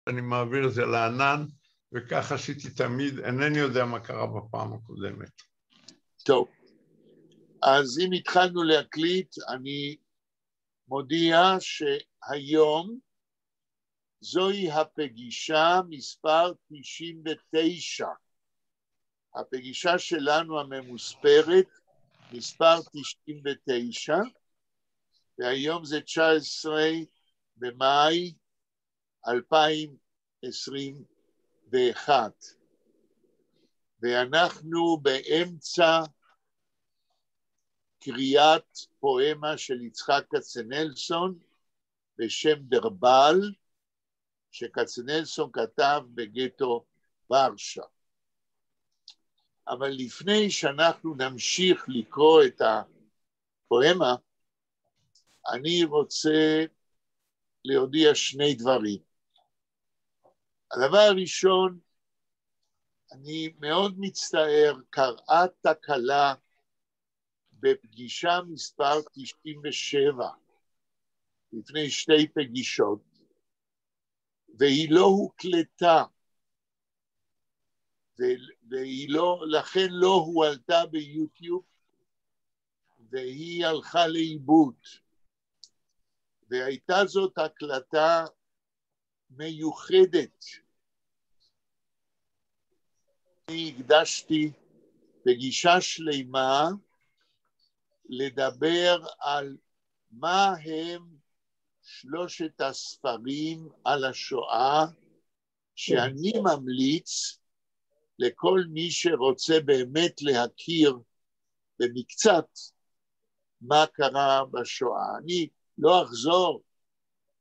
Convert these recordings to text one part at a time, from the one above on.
אני מעביר את זה לענן, וכך עשיתי תמיד, אינני יודע מה קרה בפעם הקודמת. טוב, אז אם התחלנו להקליט, אני מודיע שהיום זוהי הפגישה מספר 99. הפגישה שלנו הממוספרת, מספר 99, והיום זה 19 במאי 2021. ואנחנו באמצע קריאת פואמה של יצחק כצנלסון בשם דרבל, שכצנלסון כתב בגטו ורשה. אבל לפני שאנחנו נמשיך לקרוא את הפואמה, אני רוצה להודיע שני דברים. הדבר הראשון, אני מאוד מצטער, קראה תקלה בפגישה מספר 97, לפני שתי פגישות, והיא לא הוקלטה, לכן לא הועלתה ביוטיוב, והיא הלכה לאיבוד. והייתה זאת הקלטה מיוחדת. אני הקדשתי פגישה שלמה לדבר על מה הם שלושת הספרים על השואה, שאני ממליץ לכל מי שרוצה באמת להכיר במקצת מה קרה בשואה. אני לא אחזור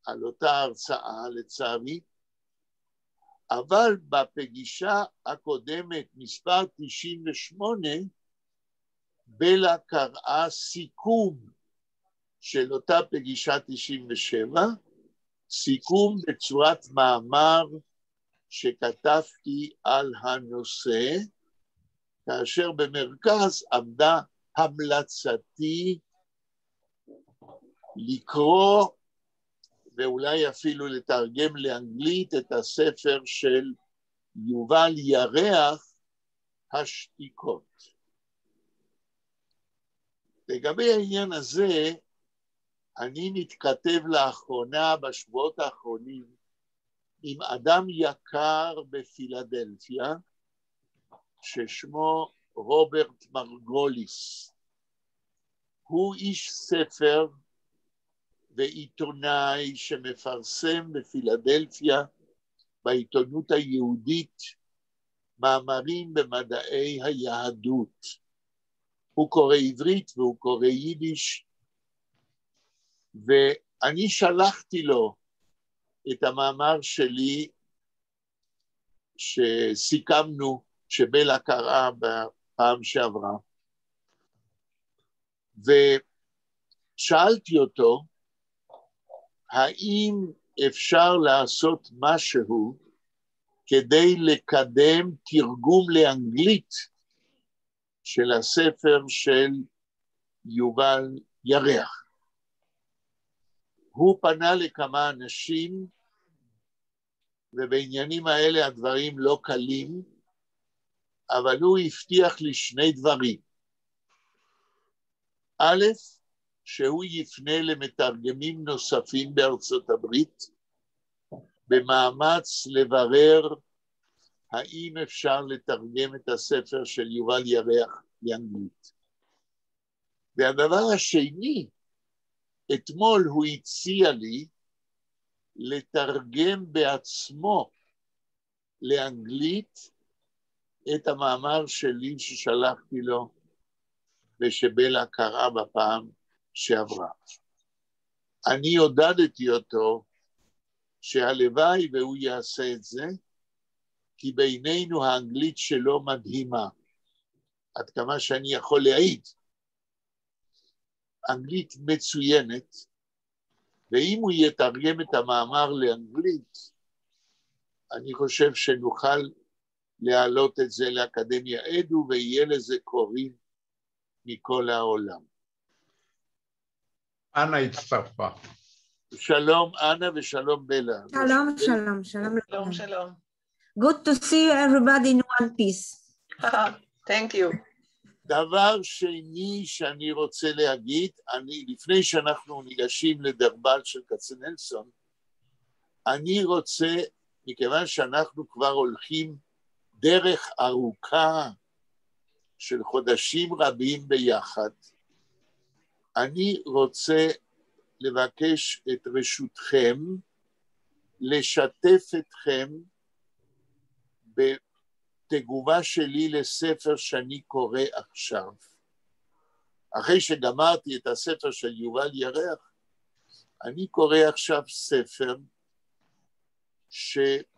על אותה הרצאה לצערי, אבל בפגישה הקודמת, מספר 98, בלה קראה סיכום של אותה פגישה 97, סיכום בצורת מאמר שכתבתי על הנושא, כאשר במרכז עמדה המלצתי לקרוא ואולי אפילו לתרגם לאנגלית את הספר של יובל ירח, השתיקות. לגבי העניין הזה, אני מתכתב לאחרונה, בשבועות האחרונים, עם אדם יקר בפילדלפיה, ששמו רוברט מרגוליס. הוא איש ספר ועיתונאי שמפרסם בפילדלפיה, בעיתונות היהודית, מאמרים במדעי היהדות. הוא קורא עברית והוא קורא יידיש, ואני שלחתי לו את המאמר שלי שסיכמנו שבלה קראה בפעם שעברה, ושאלתי אותו האם אפשר לעשות משהו כדי לקדם תרגום לאנגלית של הספר של יובל ירח. הוא פנה לכמה אנשים, ובעניינים האלה הדברים לא קלים, אבל הוא הבטיח לי שני דברים. א', שהוא יפנה למתרגמים נוספים בארצות הברית, במאמץ לברר האם אפשר לתרגם את הספר של יובל ירח לאנגלית. והדבר השני, אתמול הוא הציע לי לתרגם בעצמו לאנגלית את המאמר שלי ששלחתי לו ושבלה קראה בפעם שעברה. אני עודדתי אותו שהלוואי והוא יעשה את זה, כי בינינו האנגלית שלו מדהימה, עד כמה שאני יכול להעיד. אנגלית מצוינת, ואם הוא יתרגם את המאמר לאנגלית, אני חושב שנוכל להעלות את זה לאקדמיה עדו, ויהיה לזה קוראים מכל העולם. אנה הצטרפה. שלום אנה ושלום בלה. Shalom, shalom, shalom. Shalom, shalom. Good to see everybody in one piece. Thank you. דבר שני שאני רוצה להגיד, לפני שאנחנו ניגשים לדרבל של כצנלסון, אני רוצה, מכיוון שאנחנו כבר הולכים דרך ארוכה של חודשים רבים ביחד, אני רוצה לבקש את רשותכם, לשתף אתכם בתגובה שלי לספר שאני קורא עכשיו. אחרי שגמרתי את הספר של יובל ירח, אני קורא עכשיו ספר שגרם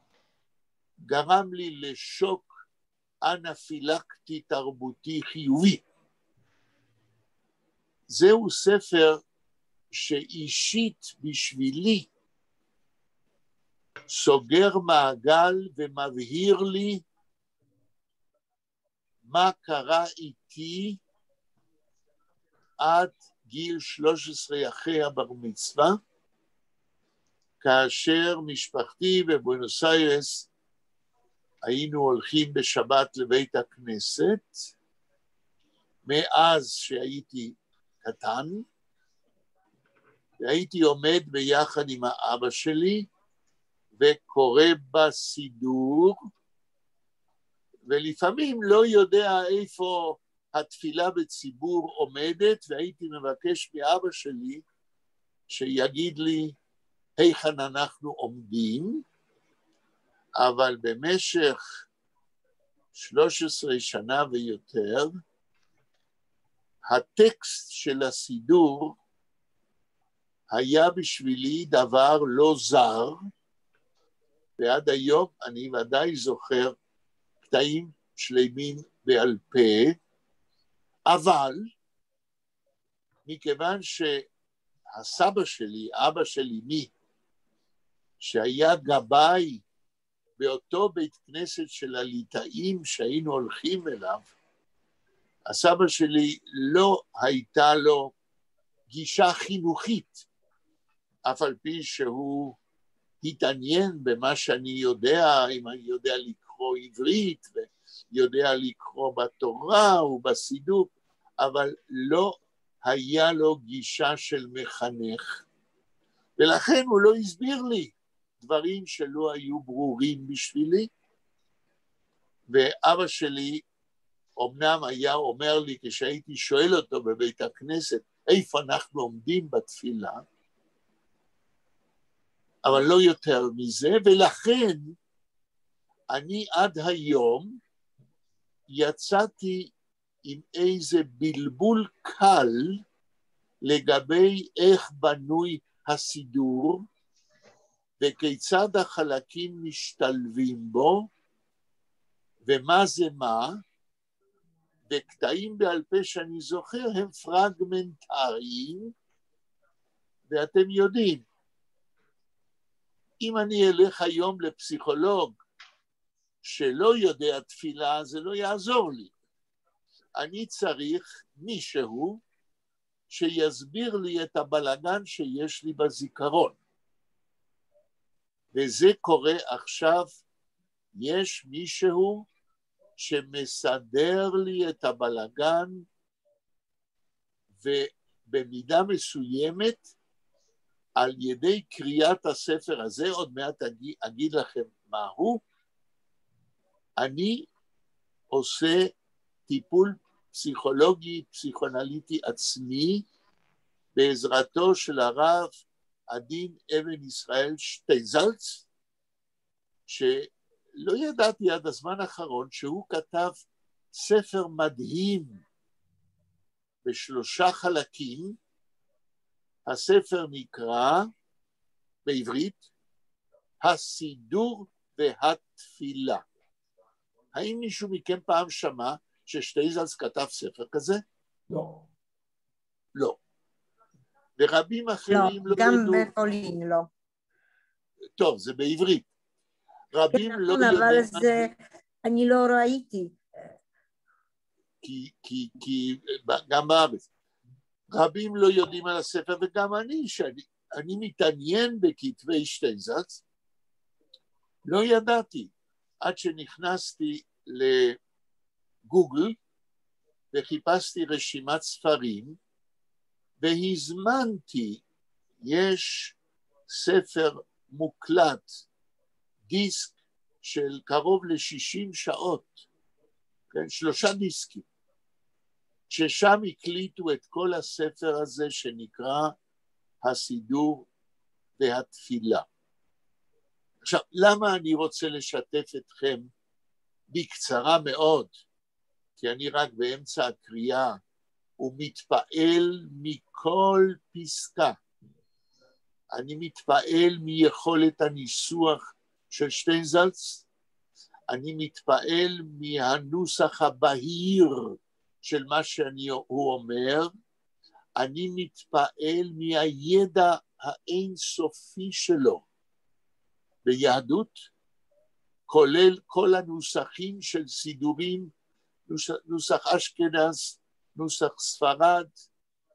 לי לשוק אנפילקטי תרבותי חיובי. זהו ספר שאישית בשבילי סוגר מעגל ומבהיר לי מה קרה איתי עד גיל 13 אחרי הבר מצווה, כאשר משפחתי בבואנוס איירס היינו הולכים בשבת לבית הכנסת, מאז שהייתי קטן, והייתי עומד ביחד עם האבא שלי וקורא בסידור, ולפעמים לא יודע איפה התפילה בציבור עומדת, והייתי מבקש מאבא שלי שיגיד לי היכן אנחנו עומדים, אבל במשך 13 שנה ויותר, הטקסט של הסידור היה בשבילי דבר לא זר, ועד היום אני ודאי זוכר קטעים שלמים בעל פה, אבל מכיוון שהסבא שלי, אבא של אמי, שהיה גבאי באותו בית כנסת של הליטאים שהיינו הולכים אליו, הסבא שלי לא הייתה לו גישה חינוכית, אף על פי שהוא התעניין במה שאני יודע, אם אני יודע לקרוא עברית ויודע לקרוא בתורה ובסידור, אבל לא היה לו גישה של מחנך, ולכן הוא לא הסביר לי דברים שלא היו ברורים בשבילי, ואבא שלי אמנם היה אומר לי כשהייתי שואל אותו בבית הכנסת איפה אנחנו עומדים בתפילה, אבל לא יותר מזה, ולכן אני עד היום יצאתי עם איזה בלבול קל לגבי איך בנוי הסידור, וכיצד החלקים משתלבים בו, ומה זה מה, וקטעים בעל פה שאני זוכר הם פרגמנטריים, ואתם יודעים, אם אני אלך היום לפסיכולוג שלא יודע תפילה, זה לא יעזור לי. אני צריך מישהו שיסביר לי את הבלגן שיש לי בזיכרון. וזה קורה עכשיו, יש מישהו שמסדר לי את הבלגן, ובמידה מסוימת, על ידי קריאת הספר הזה, עוד מעט אגיד לכם מהו, אני עושה טיפול פסיכולוגי, פסיכואנליטי עצמי, בעזרתו של הרב עדין אבן ישראל שטייזלץ, שלא ידעתי עד הזמן האחרון שהוא כתב ספר מדהים ב3 חלקים. הספר נקרא בעברית הסידור והתפילה. האם מישהו מכם פעם שמע ששטייזלץ כתב ספר כזה? לא. לא. ורבים אחרים לא גם ידעו. בפולין לא. טוב, זה בעברית. רבים לא נכון, יודעים. אבל זה, אני לא ראיתי. כי גם בארץ. רבים לא יודעים על הספר, וגם אני, שאני אני מתעניין בכתבי שטיינזלץ, לא ידעתי, עד שנכנסתי לגוגל, וחיפשתי רשימת ספרים, והזמנתי, יש ספר מוקלט, דיסק של קרוב ל-60 שעות, כן, 3 דיסקים, ששם הקליטו את כל הספר הזה שנקרא הסידור והתפילה. עכשיו, למה אני רוצה לשתף אתכם בקצרה מאוד? כי אני רק באמצע הקריאה, ומתפעל מכל פסקה. אני מתפעל מיכולת הניסוח של שטיינזלץ, אני מתפעל מהנוסח הבהיר של מה שהוא אומר, אני מתפעל מהידע האינסופי שלו ביהדות, כולל כל הנוסחים של סידורים, נוסח אשכנז, נוסח ספרד,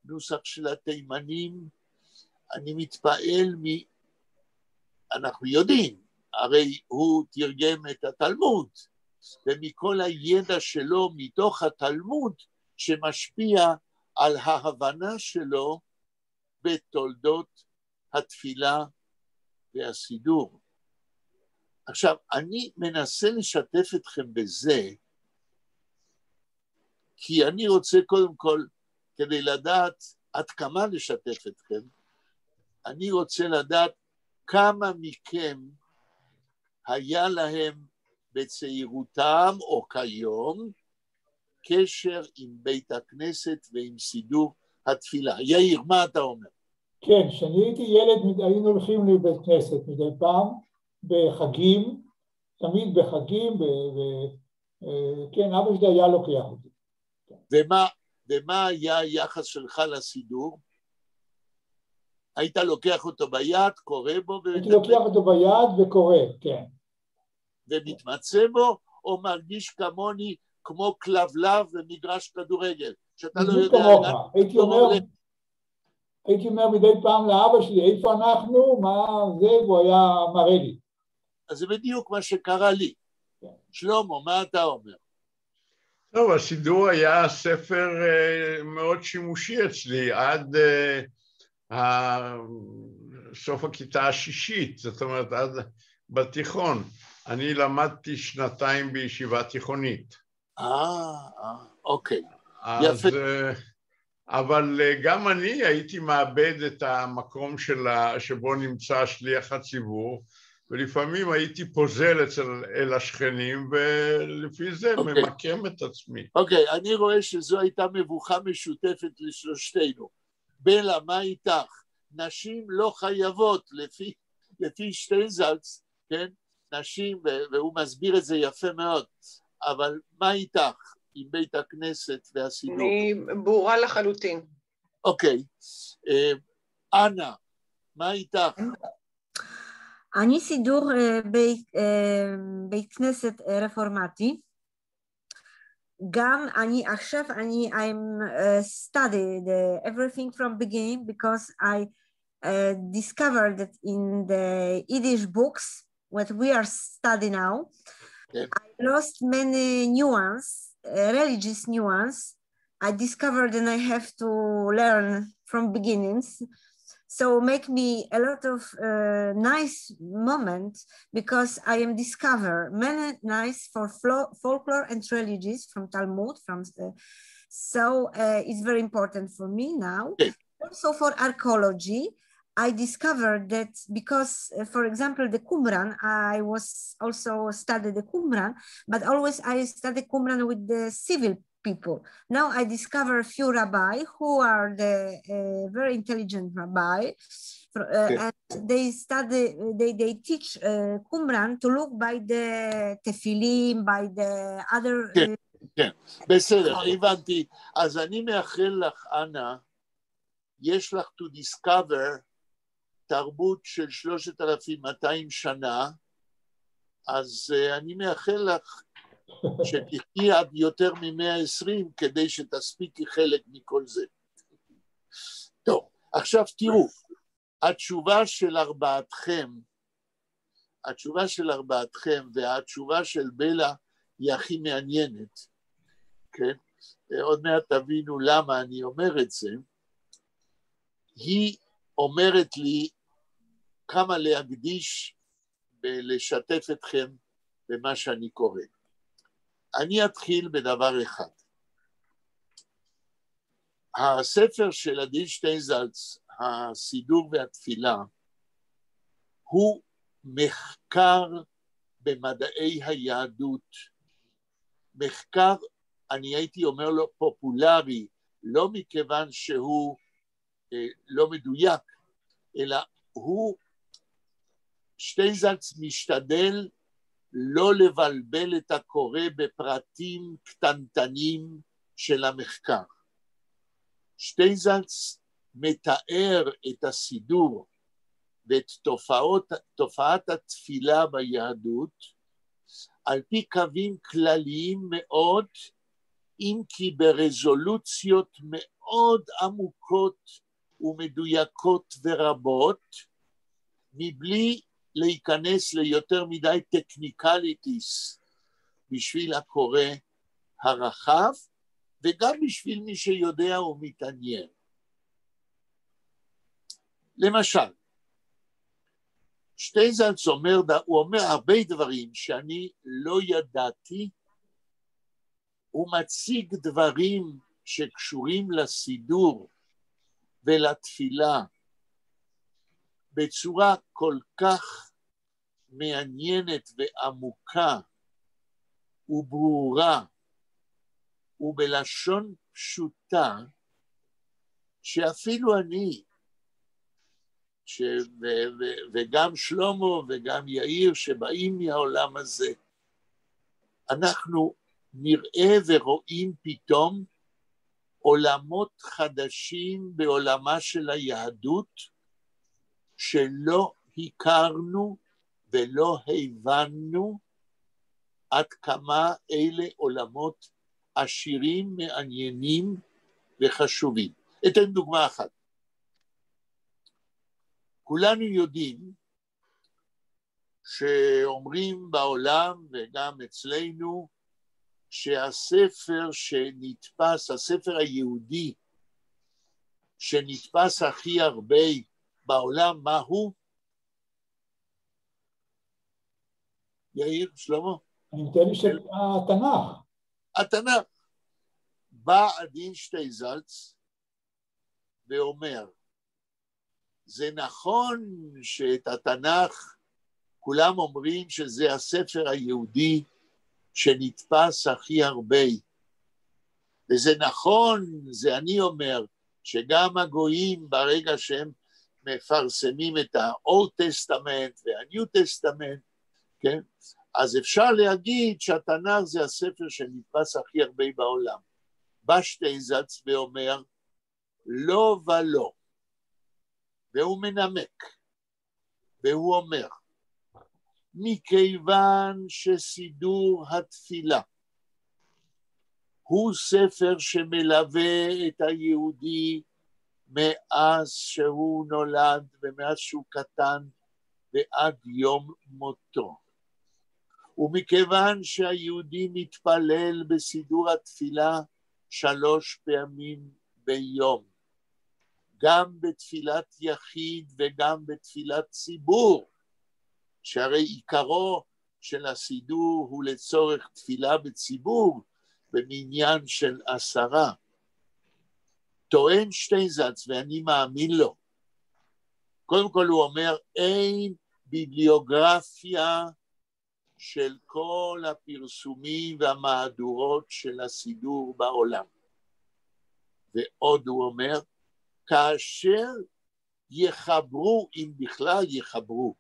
נוסח של התימנים, אני מתפעל אנחנו יודעים, הרי הוא תרגם את התלמוד, ומכל הידע שלו מתוך התלמוד, שמשפיע על ההבנה שלו בתולדות התפילה והסידור. עכשיו, אני מנסה לשתף אתכם בזה, כי אני רוצה קודם כל, כדי לדעת עד כמה לשתף אתכם, אני רוצה לדעת כמה מכם היה להם בצעירותם או כיום קשר עם בית הכנסת ועם סידור התפילה. יאיר, מה אתה אומר? כן, כשאני הייתי ילד היינו הולכים לבית כנסת מדי פעם, בחגים, תמיד בחגים, כן, אבא שלי היה לוקח אותי. ומה היה היחס שלך לסידור? היית לוקח אותו ביד, קורא בו? הייתי לוקח אותו ביד וקורא, כן. ומתמצא בו, או מרגיש כמוני כמו כלבלב במגרש כדורגל? שאתה לא יודע... הייתי אומר מדי פעם לאבא שלי, איפה אנחנו, מה זה, והוא היה מראה לי. אז זה בדיוק מה שקרה לי. שלמה, מה אתה אומר? טוב, הסידור היה ספר מאוד שימושי אצלי, עד סוף הכיתה השישית, זאת אומרת, עד בתיכון. אני למדתי 2 בישיבה תיכונית. אוקיי. אז, אבל גם אני הייתי מאבד את המקום שבו נמצא שליח הציבור, ולפעמים הייתי פוזל אל השכנים, ולפי זה ממקם את עצמי. אוקיי, אני רואה שזו הייתה מבוכה משותפת לשלושתנו. בלה, מה איתך? נשים לא חייבות, לפי שטיינזלץ, כן? נשים, והוא מסביר את זה יפה מאוד, אבל מה איתך עם בית הכנסת והסידור? אני ברורה לחלוטין. אוקיי. אנה, מה איתך? אני סידור בית כנסת רפורמטי. גם אני עכשיו, I'm studied everything from beginning because I discovered that in the Yiddish books, what we are studying now, I lost many nuance, religious nuance. I discovered and I have to learn from beginnings. So make me a lot of nice moments because I am discover many nice for folklore and religions from Talmud. So it's very important for me now. Also for archaeology, I discovered that because, for example, the Qumran, I was also studied the Qumran, but always I studied Qumran with the civil people. Now I discover a few rabbis who are the very intelligent rabbi, and they study, they teach Qumran to look by the tefillim, by the other... כן, בסדר, הבנתי. אז אני מאחל לך, אנה, יש לך to discover תרבות של 3,200 שנה, אז אני מאחל לך שתחכי עד יותר מ-120 כדי שתספיקי חלק מכל זה. טוב, עכשיו תראו, התשובה של ארבעתכם והתשובה של בלה היא הכי מעניינת, כן? עוד מעט תבינו למה אני אומר את זה. היא אומרת לי כמה להקדיש ולשתף אתכם במה שאני קורא. אני אתחיל בדבר אחד. הספר של אדין שטיינזלץ, הסידור והתפילה, הוא מחקר במדעי היהדות, מחקר, אני הייתי אומר לו פופולרי, לא מכיוון שהוא לא מדויק, אלא הוא, שטיינזלץ משתדל לא לבלבל את הקורא בפרטים קטנטנים של המחקר. שטיינזלץ מתאר את הסידור ואת תופעת התפילה ביהדות על פי קווים כלליים מאוד, אם כי ברזולוציות מאוד עמוקות ומדויקות ורבות, מבלי להיכנס ליותר מדי טכניקליטיס בשביל הקורא הרחב, וגם בשביל מי שיודע ומתעניין. למשל, שטיינזלץ הוא אומר הרבה דברים שאני לא ידעתי, הוא מציג דברים שקשורים לסידור ולתפילה בצורה כל כך מעניינת ועמוקה וברורה ובלשון פשוטה, שאפילו אני, וגם שלמה וגם יאיר שבאים מהעולם הזה, אנחנו נראה ורואים פתאום עולמות חדשים בעולמה של היהדות, שלא הכרנו ולא הבנו עד כמה אלה עולמות עשירים, מעניינים וחשובים. אתן דוגמה אחת. כולנו יודעים שאומרים בעולם וגם אצלנו שהספר שנתפס, הספר היהודי שנתפס הכי הרבה בעולם, מה הוא? יאיר, שלמה? אני מתאר לי שהתנ"ך. התנ"ך. בא אדין שטיינזלץ ואומר, זה נכון שאת התנ"ך כולם אומרים שזה הספר היהודי שנתפס הכי הרבה, וזה נכון, זה אני אומר, שגם הגויים ברגע שהם מפרסמים את ה-Old Testament וה-New Testament, כן? אז אפשר להגיד שהתנ"ך זה הספר שנתפס הכי הרבה בעולם. בא שטיינזלץ ואומר, לא ולא, והוא מנמק, והוא אומר, מכיוון שסידור התפילה הוא ספר שמלווה את היהודי מאז שהוא נולד ומאז שהוא קטן ועד יום מותו, ומכיוון שהיהודי מתפלל בסידור התפילה 3 פעמים ביום, גם בתפילת יחיד וגם בתפילת ציבור, שהרי עיקרו של הסידור הוא לצורך תפילה בציבור במניין של 10. טוען שטיינזלץ, ואני מאמין לו, קודם כל הוא אומר, אין ביבליוגרפיה של כל הפרסומים והמהדורות של הסידור בעולם. ועוד הוא אומר, כאשר יחברו, אם בכלל יחברו,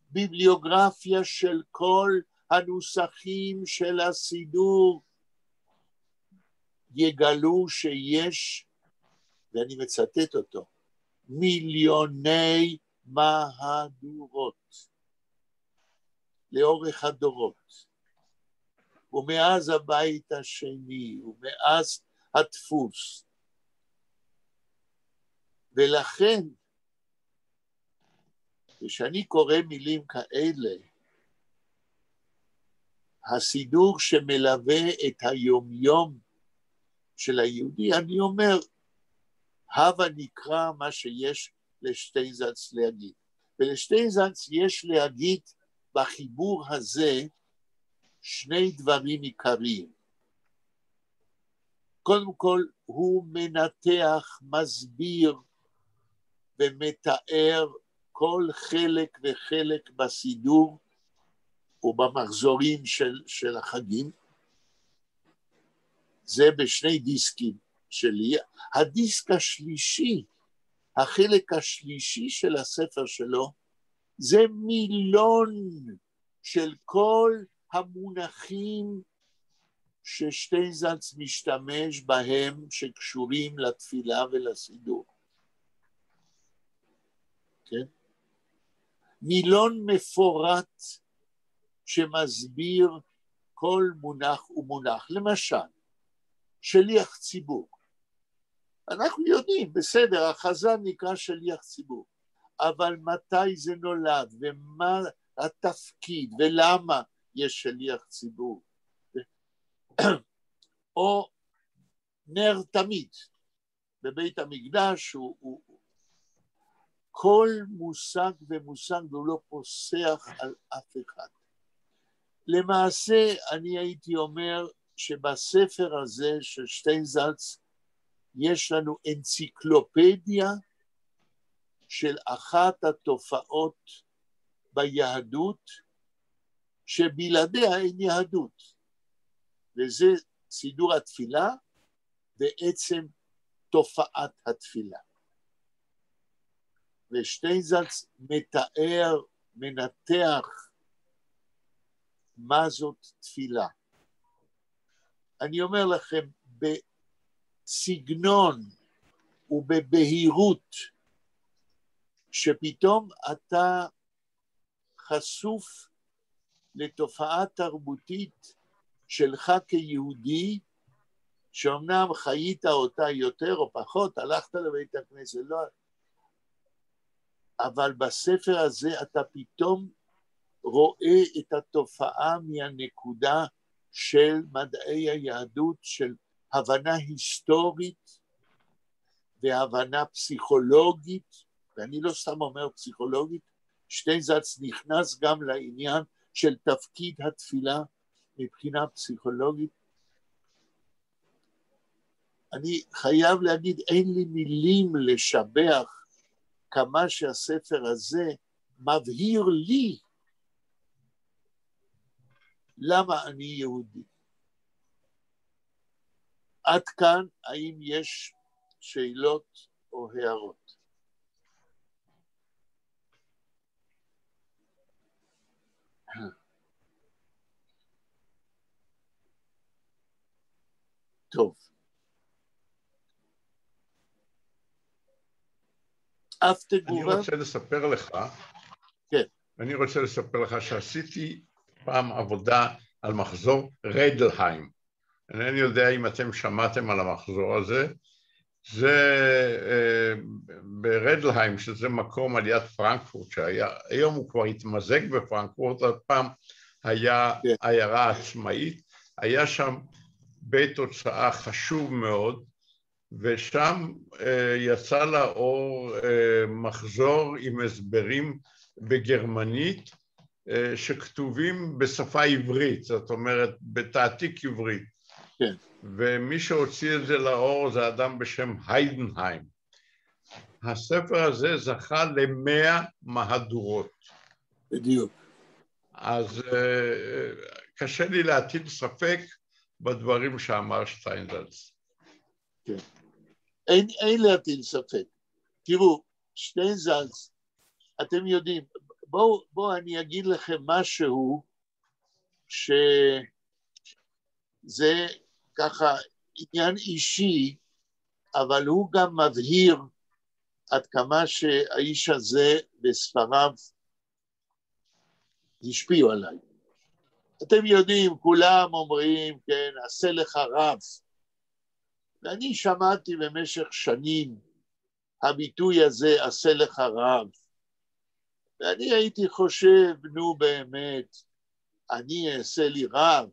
ביבליוגרפיה של כל הנוסחים של הסידור, יגלו שיש, ואני מצטט אותו, מיליוני מהדורות לאורך הדורות, ומאז הבית השני, ומאז הדפוס. ולכן ושאני קורא מילים כאלה, הסידור שמלווה את היומיום של היהודי, אני אומר, הווה נקרא מה שיש לשטיינזלץ להגיד. ולשטיינזלץ יש להגיד בחיבור הזה שני דברים עיקריים. קודם כל, הוא מנתח, מסביר ומתאר כל חלק וחלק בסידור ובמחזורים של החגים. זה בשני דיסקים שלי. הדיסק השלישי, החלק השלישי של הספר שלו, זה מילון של כל המונחים ששטיינזלץ משתמש בהם שקשורים לתפילה ולסידור. כן? מילון מפורט שמסביר כל מונח ומונח. למשל, שליח ציבור. אנחנו יודעים, בסדר, החזן נקרא שליח ציבור, אבל מתי זה נולד ומה התפקיד ולמה יש שליח ציבור? או נר תמיד בבית המקדש הוא כל מושג ומושג והוא לא פוסח על אף אחד. למעשה אני הייתי אומר שבספר הזה של שטיינזלץ יש לנו אנציקלופדיה של אחת התופעות ביהדות שבלעדיה אין יהדות, וזה סידור התפילה ועצם תופעת התפילה. ושטיינזלץ מתאר, מנתח מה זאת תפילה. אני אומר לכם, בסגנון ובבהירות, שפתאום אתה חשוף לתופעה תרבותית שלך כיהודי, שאומנם חיית אותה יותר או פחות, הלכת לבית הכנסת, לא, אבל בספר הזה אתה פתאום רואה את התופעה מהנקודה של מדעי היהדות, של הבנה היסטורית והבנה פסיכולוגית, ואני לא סתם אומר פסיכולוגית, שטיינזלץ נכנס גם לעניין של תפקיד התפילה מבחינה פסיכולוגית. אני חייב להגיד, אין לי מילים לשבח כמה שהספר הזה מבהיר לי למה אני יהודי. עד כאן, האם יש שאלות או הערות? טוב. אף תגובה? אני רוצה לספר לך, כן. אני רוצה לספר לך שעשיתי פעם עבודה על מחזור רדלהיים. אינני יודע אם אתם שמעתם על המחזור הזה. זה ברדלהיים, שזה מקום על יד פרנקפורט, היום הוא כבר התמזג בפרנקפורט, אז פעם היה עיירה עצמאית, היה שם בית הוצאה חשוב מאוד, ושם יצא לאור מחזור עם הסברים בגרמנית, שכתובים בשפה עברית, זאת אומרת בתעתיק עברית. כן. ומי שהוציא את זה לאור זה אדם בשם היידנהיים. הספר הזה זכה ל100 מהדורות. בדיוק. אז קשה לי להטיל ספק בדברים שאמר שטיינזלץ. כן. אין להטיל ספק. תראו, שטיינזלץ, אתם יודעים, בואו אני אגיד לכם משהו שזה ככה עניין אישי, אבל הוא גם מבהיר עד כמה שהאיש הזה בספריו השפיעו עליי. אתם יודעים, כולם אומרים, כן, עשה לך רב. ואני שמעתי במשך שנים הביטוי הזה, עשה לך רב. ואני הייתי חושב, נו באמת, אני אעשה לי רב,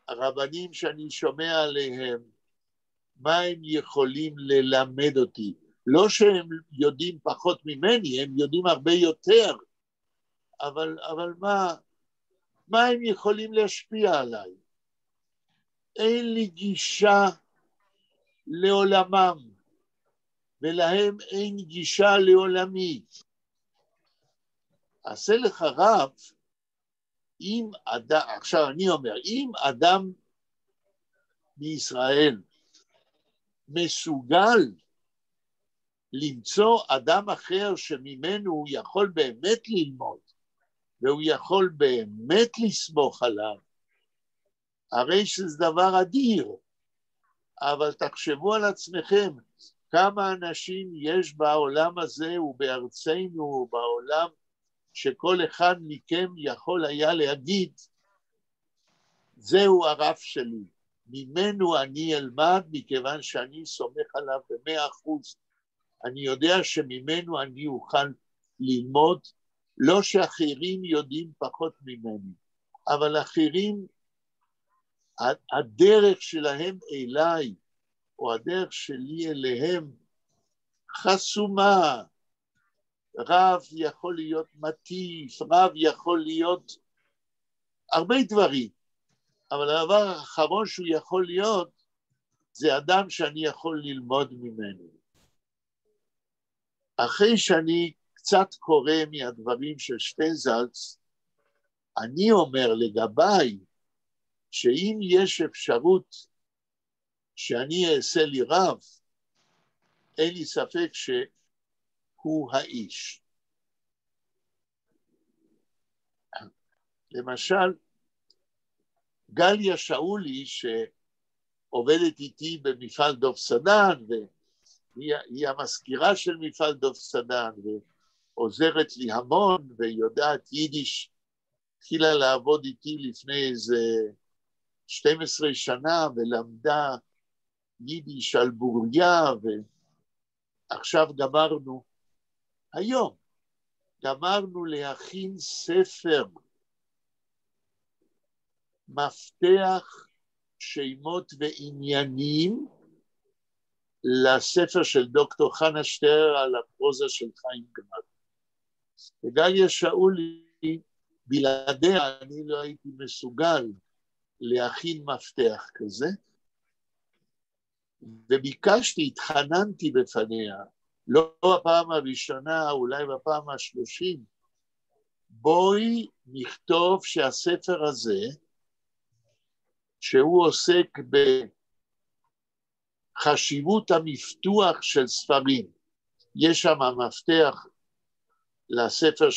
הרבנים שאני שומע עליהם, מה הם יכולים ללמד אותי? לא שהם יודעים פחות ממני, הם יודעים הרבה יותר, אבל מה הם יכולים להשפיע עליי? אין לי גישה לעולמם, ולהם אין גישה לעולמי. עשה לך רב, אם אדם, עכשיו אני אומר, אם אדם בישראל מסוגל למצוא אדם אחר שממנו הוא יכול באמת ללמוד, והוא יכול באמת לסמוך עליו, הרי שזה דבר אדיר. אבל תחשבו על עצמכם, כמה אנשים יש בעולם הזה ובארצנו ובעולם, שכל אחד מכם יכול היה להגיד, זהו הרב שלי, ממנו אני אלמד, מכיוון שאני סומך עליו ב100%. אני יודע שממנו אני אוכל ללמוד, לא שאחרים יודעים פחות ממני, אבל אחרים, הדרך שלהם אליי, או הדרך שלי אליהם, חסומה. רב יכול להיות מטיף, רב יכול להיות הרבה דברים, אבל הדבר האחרון שהוא יכול להיות, זה אדם שאני יכול ללמוד ממנו. אחרי שאני קצת קורא מהדברים של שטיינזלץ, אני אומר לגביי, שאם יש אפשרות שאני אעשה לי רב, אין לי ספק שהוא האיש. למשל, גליה שאולי, שעובדת איתי במפעל דוב סדן, והיא המזכירה של מפעל דוב סדן, ועוזרת לי המון, ויודעת יידיש, התחילה לעבוד איתי לפני איזה 12 שנה, ולמדה יידיש על בוריה, ועכשיו היום גמרנו להכין ספר, מפתח שמות ועניינים, לספר של דוקטור חנה שטרר על הפרוזה של חיים גמד. וגליה שאולי, בלעדיה אני לא הייתי מסוגל להכין מפתח כזה, וביקשתי, התחננתי בפניה, לא בפעם הראשונה, אולי בפעם ה30, בואי נכתוב שהספר הזה, שהוא עוסק בחשיבות המפתוח של ספרים, יש שם מפתח לספר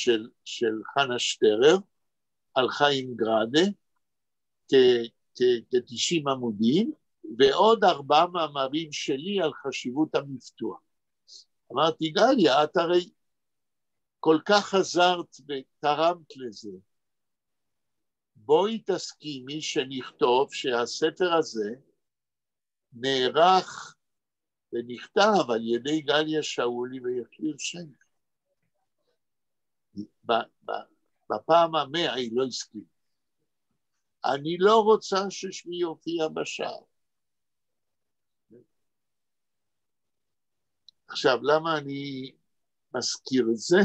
של חנה שטרר, על חיים גראדה, כ-90 עמודים, ועוד 4 מאמרים שלי על חשיבות המפתוח. אמרתי, גליה, את הרי כל כך עזרת ותרמת לזה, בואי תסכימי שנכתוב שהספר הזה נערך ונכתב על ידי גליה שאולי ויקיר שנק. בפעם ה100 היא לא הסכימה. אני לא רוצה ששמי יופיע בשער. עכשיו, למה אני מזכיר את זה?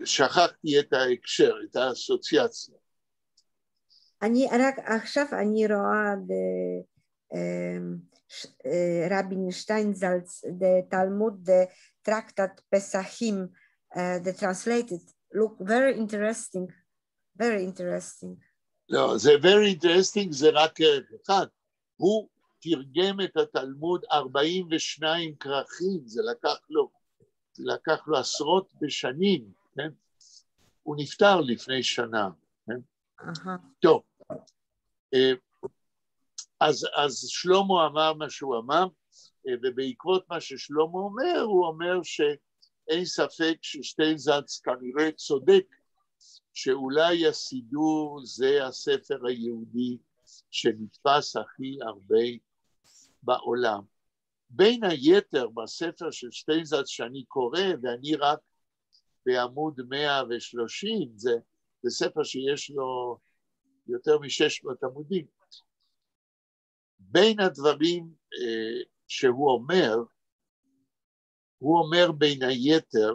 שכחתי את ההקשר, את האסוציאציה. רק עכשיו אני רואה רבין שטיינזלץ, the Talmud, the Tractat Pesachim, the translated, look very interesting, very interesting. לא, זה very interesting, זה רק ערך אחד. הוא תרגם את התלמוד 42 כרכים, זה לקח לו עשרות בשנים, כן? הוא נפטר לפני שנה, כן? טוב, אז שלמה אמר מה שהוא אמר, ובעקבות מה ששלמה אומר, הוא אומר שאין ספק ששטיינזלץ כנראה צודק, שאולי הסידור זה הספר היהודי שנתפס הכי הרבה בעולם. בין היתר בספר של שטיינזלץ שאני קורא, ואני רק בעמוד 130, זה ספר שיש לו יותר מ-600 עמודים. בין הדברים שהוא אומר, הוא אומר בין היתר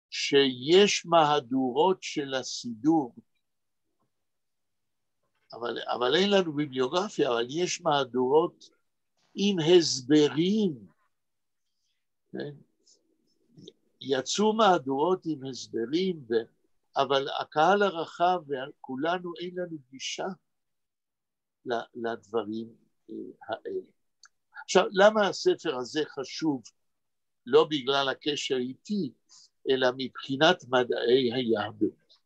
שיש מהדורות של הסידור, אבל אין לנו ביבליוגרפיה, אבל יש מהדורות עם הסברים, כן? יצאו מהדורות עם הסברים, אבל הקהל הרחב וכולנו אין לנו גישה לדברים האלה. עכשיו, למה הספר הזה חשוב? לא בגלל הקשר איתי, אלא מבחינת מדעי היהדות.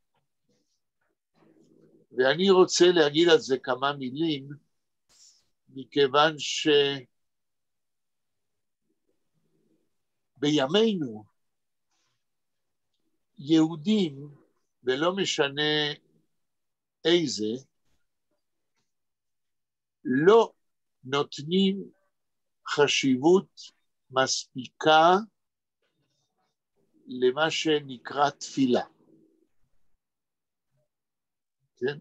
ואני רוצה להגיד על זה כמה מילים, מכיוון שבימינו יהודים, ולא משנה איזה, לא נותנים חשיבות מספיקה למה שנקרא תפילה. כן?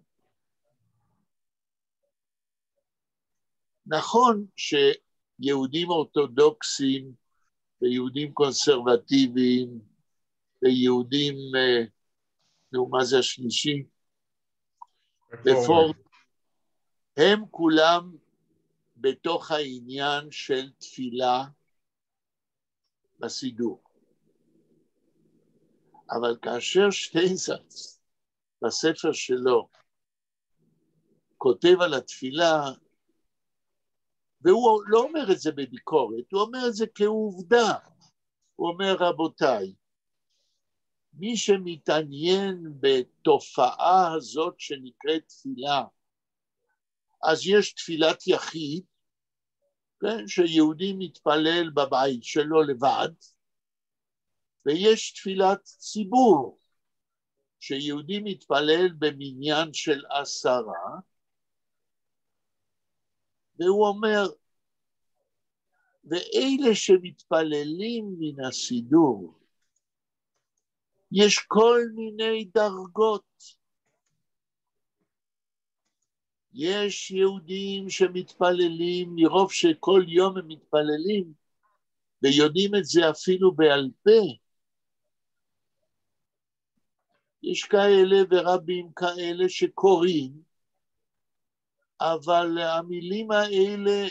נכון שיהודים אורתודוקסים ויהודים קונסרבטיביים ויהודים, מה זה השלישי? רפורמים, הם כולם בתוך העניין של תפילה בסידור. אבל כאשר שטיינזלץ בספר שלו כותב על התפילה, והוא לא אומר את זה בביקורת, הוא אומר את זה כעובדה. הוא אומר, רבותיי, מי שמתעניין בתופעה הזאת שנקראת תפילה, אז יש תפילת יחיד, כן, שיהודי מתפלל בבית שלו לבד, ויש תפילת ציבור, שיהודי מתפלל במניין של 10, והוא אומר, ואלה שמתפללים מן הסידור, יש כל מיני דרגות. יש יהודים שמתפללים, מרוב שכל יום הם מתפללים, ויודעים את זה אפילו בעל פה. יש כאלה ורבים כאלה שקוראים, אבל המילים האלה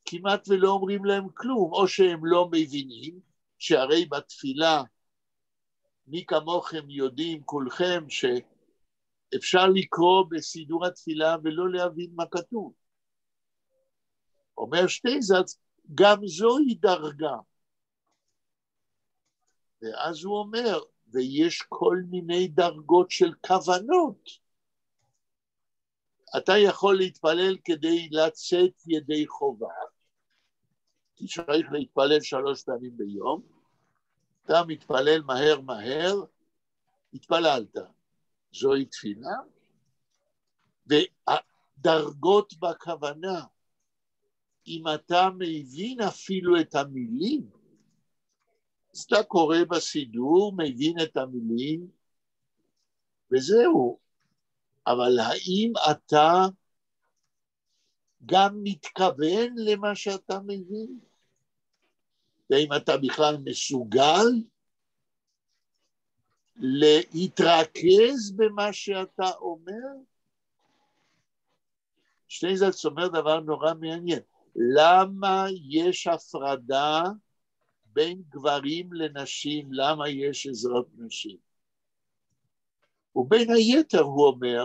כמעט ולא אומרים להם כלום, או שהם לא מבינים, שהרי בתפילה, מי כמוכם יודעים כולכם שאפשר לקרוא בסידור התפילה ולא להבין מה כתוב. אומר שטיינזלץ, גם זוהי דרגה. ואז הוא אומר, ויש כל מיני דרגות של כוונות. אתה יכול להתפלל כדי לצאת ידי חובה, צריך להתפלל 3 פעמים ביום, אתה מתפלל מהר, התפללת, זוהי תפילה, והדרגות בכוונה, אם אתה מבין אפילו את המילים, אז אתה קורא בסידור, מבין את המילים, וזהו. אבל האם אתה גם מתכוון למה שאתה מבין? ואם אתה בכלל מסוגל להתרכז במה שאתה אומר? שטיינזלץ אומר דבר נורא מעניין. למה יש הפרדה בין גברים לנשים? למה יש עזרת נשים? ובין היתר הוא אומר,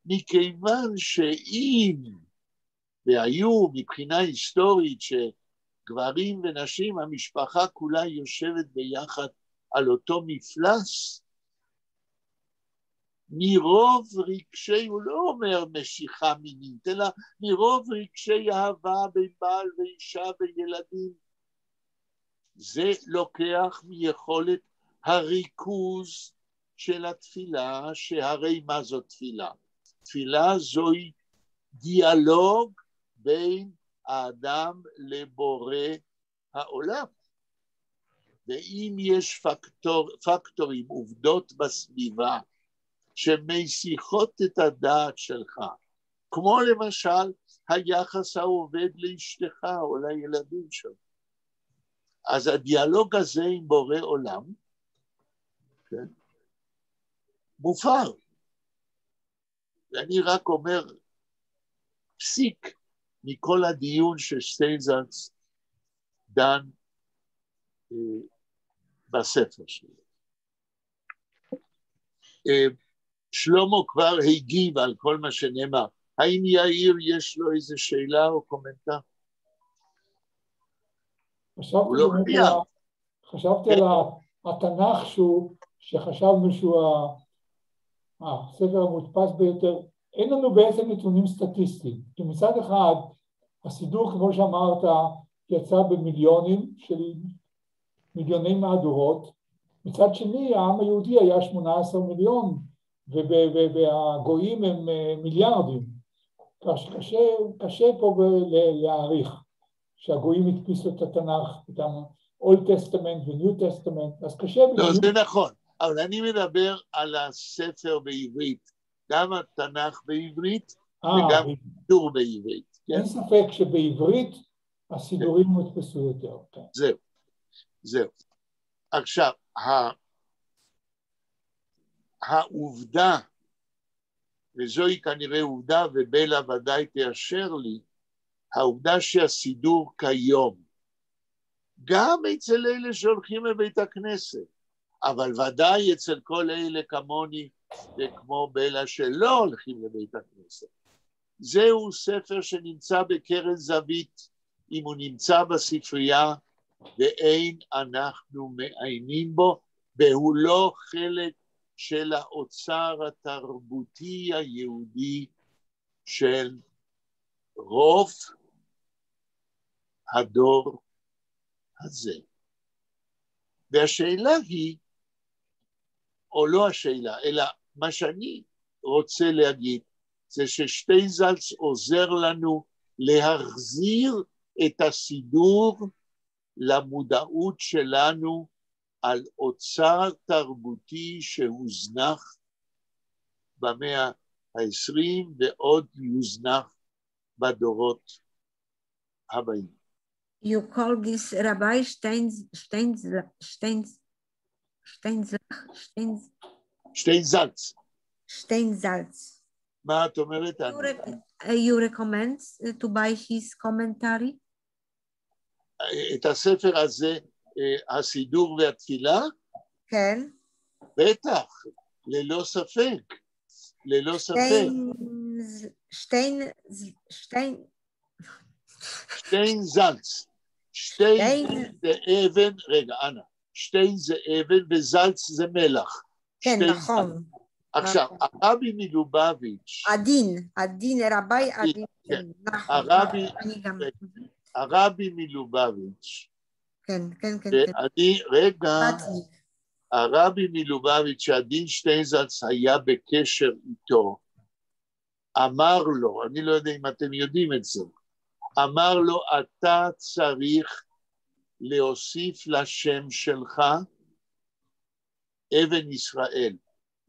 מכיוון שאם, והיו מבחינה היסטורית שגברים ונשים, המשפחה כולה יושבת ביחד על אותו מפלס, מרוב רגשי, הוא לא אומר משיכה מינית, אלא מרוב רגשי אהבה בין בעל ואישה וילדים, זה לוקח מיכולת הריכוז של התפילה, שהרי מה זאת תפילה? תפילה זוהי דיאלוג בין האדם לבורא העולם. ואם יש פקטורים, עובדות בסביבה, שמסיחות את הדעת שלך, כמו למשל היחס העובד לאשתך או לילדים שלך, אז הדיאלוג הזה עם בורא עולם, כן, מופר. ואני רק אומר, פסיק מכל הדיון ששטיינזלץ דן בספר שלו. שלמה כבר הגיב על כל מה שנאמר. האם יאיר יש לו איזה שאלה או קומנטר? חשבתי על התנ"ך שחשבנו שהוא הספר המודפס ביותר. אין לנו בעצם נתונים סטטיסטיים, כי מצד אחד הסידור, כמו שאמרת, יצא במיליונים של מיליוני מהדורות, מצד שני העם היהודי היה 18 מיליון, והגויים הם מיליארדים. קשה פה להעריך שהגויים הדפיסו את התנ"ך, את ה-Old Testament ו-New Testament, אז קשה... לא, זה נכון, אבל אני מדבר על הספר בעברית, גם התנ"ך בעברית וגם סידור בעברית. אין ספק שבעברית הסידורים מודפסו יותר. זהו. עכשיו, העובדה, וזוהי כנראה עובדה, ובלה ודאי תאשר לי, העובדה שהסידור כיום, גם אצל אלה שהולכים לבית הכנסת, אבל ודאי אצל כל אלה כמוני וכמו בלה שלא הולכים לבית הכנסת. זהו ספר שנמצא בקרן זווית, אם הוא נמצא בספרייה, ואין אנחנו מעיינים בו, והוא לא חלק של האוצר התרבותי היהודי של רוב הדור הזה. והשאלה היא, או לא השאלה, אלא מה שאני רוצה להגיד, זה ששטיינזלץ עוזר לנו להחזיר את הסידור למודעות שלנו על אוצר תרבותי שהוזנח במאה ה-20 ועוד יוזנח בדורות הבאים. You call this Rabbi Steinsaltz. מה את אומרת? You recommend to buy his commentary? את הספר הזה, הסידור והתפילה? כן. בטח, ללא ספק. ללא ספק. שטיינזלץ. שטיין זה אבן, רגע, אנה. שטיין זה אבן וזלץ זה מלח. כן, נכון. עכשיו, הרבי מלובביץ'. עדין, רבי עדין. הרבי מלובביץ'. כן. רגע, הרבי מלובביץ', שעדין שטיינזלץ היה בקשר איתו, אמר לו, אני לא יודע אם אתם יודעים את זה, אמר לו, אתה צריך להוסיף לשם שלך אבן ישראל.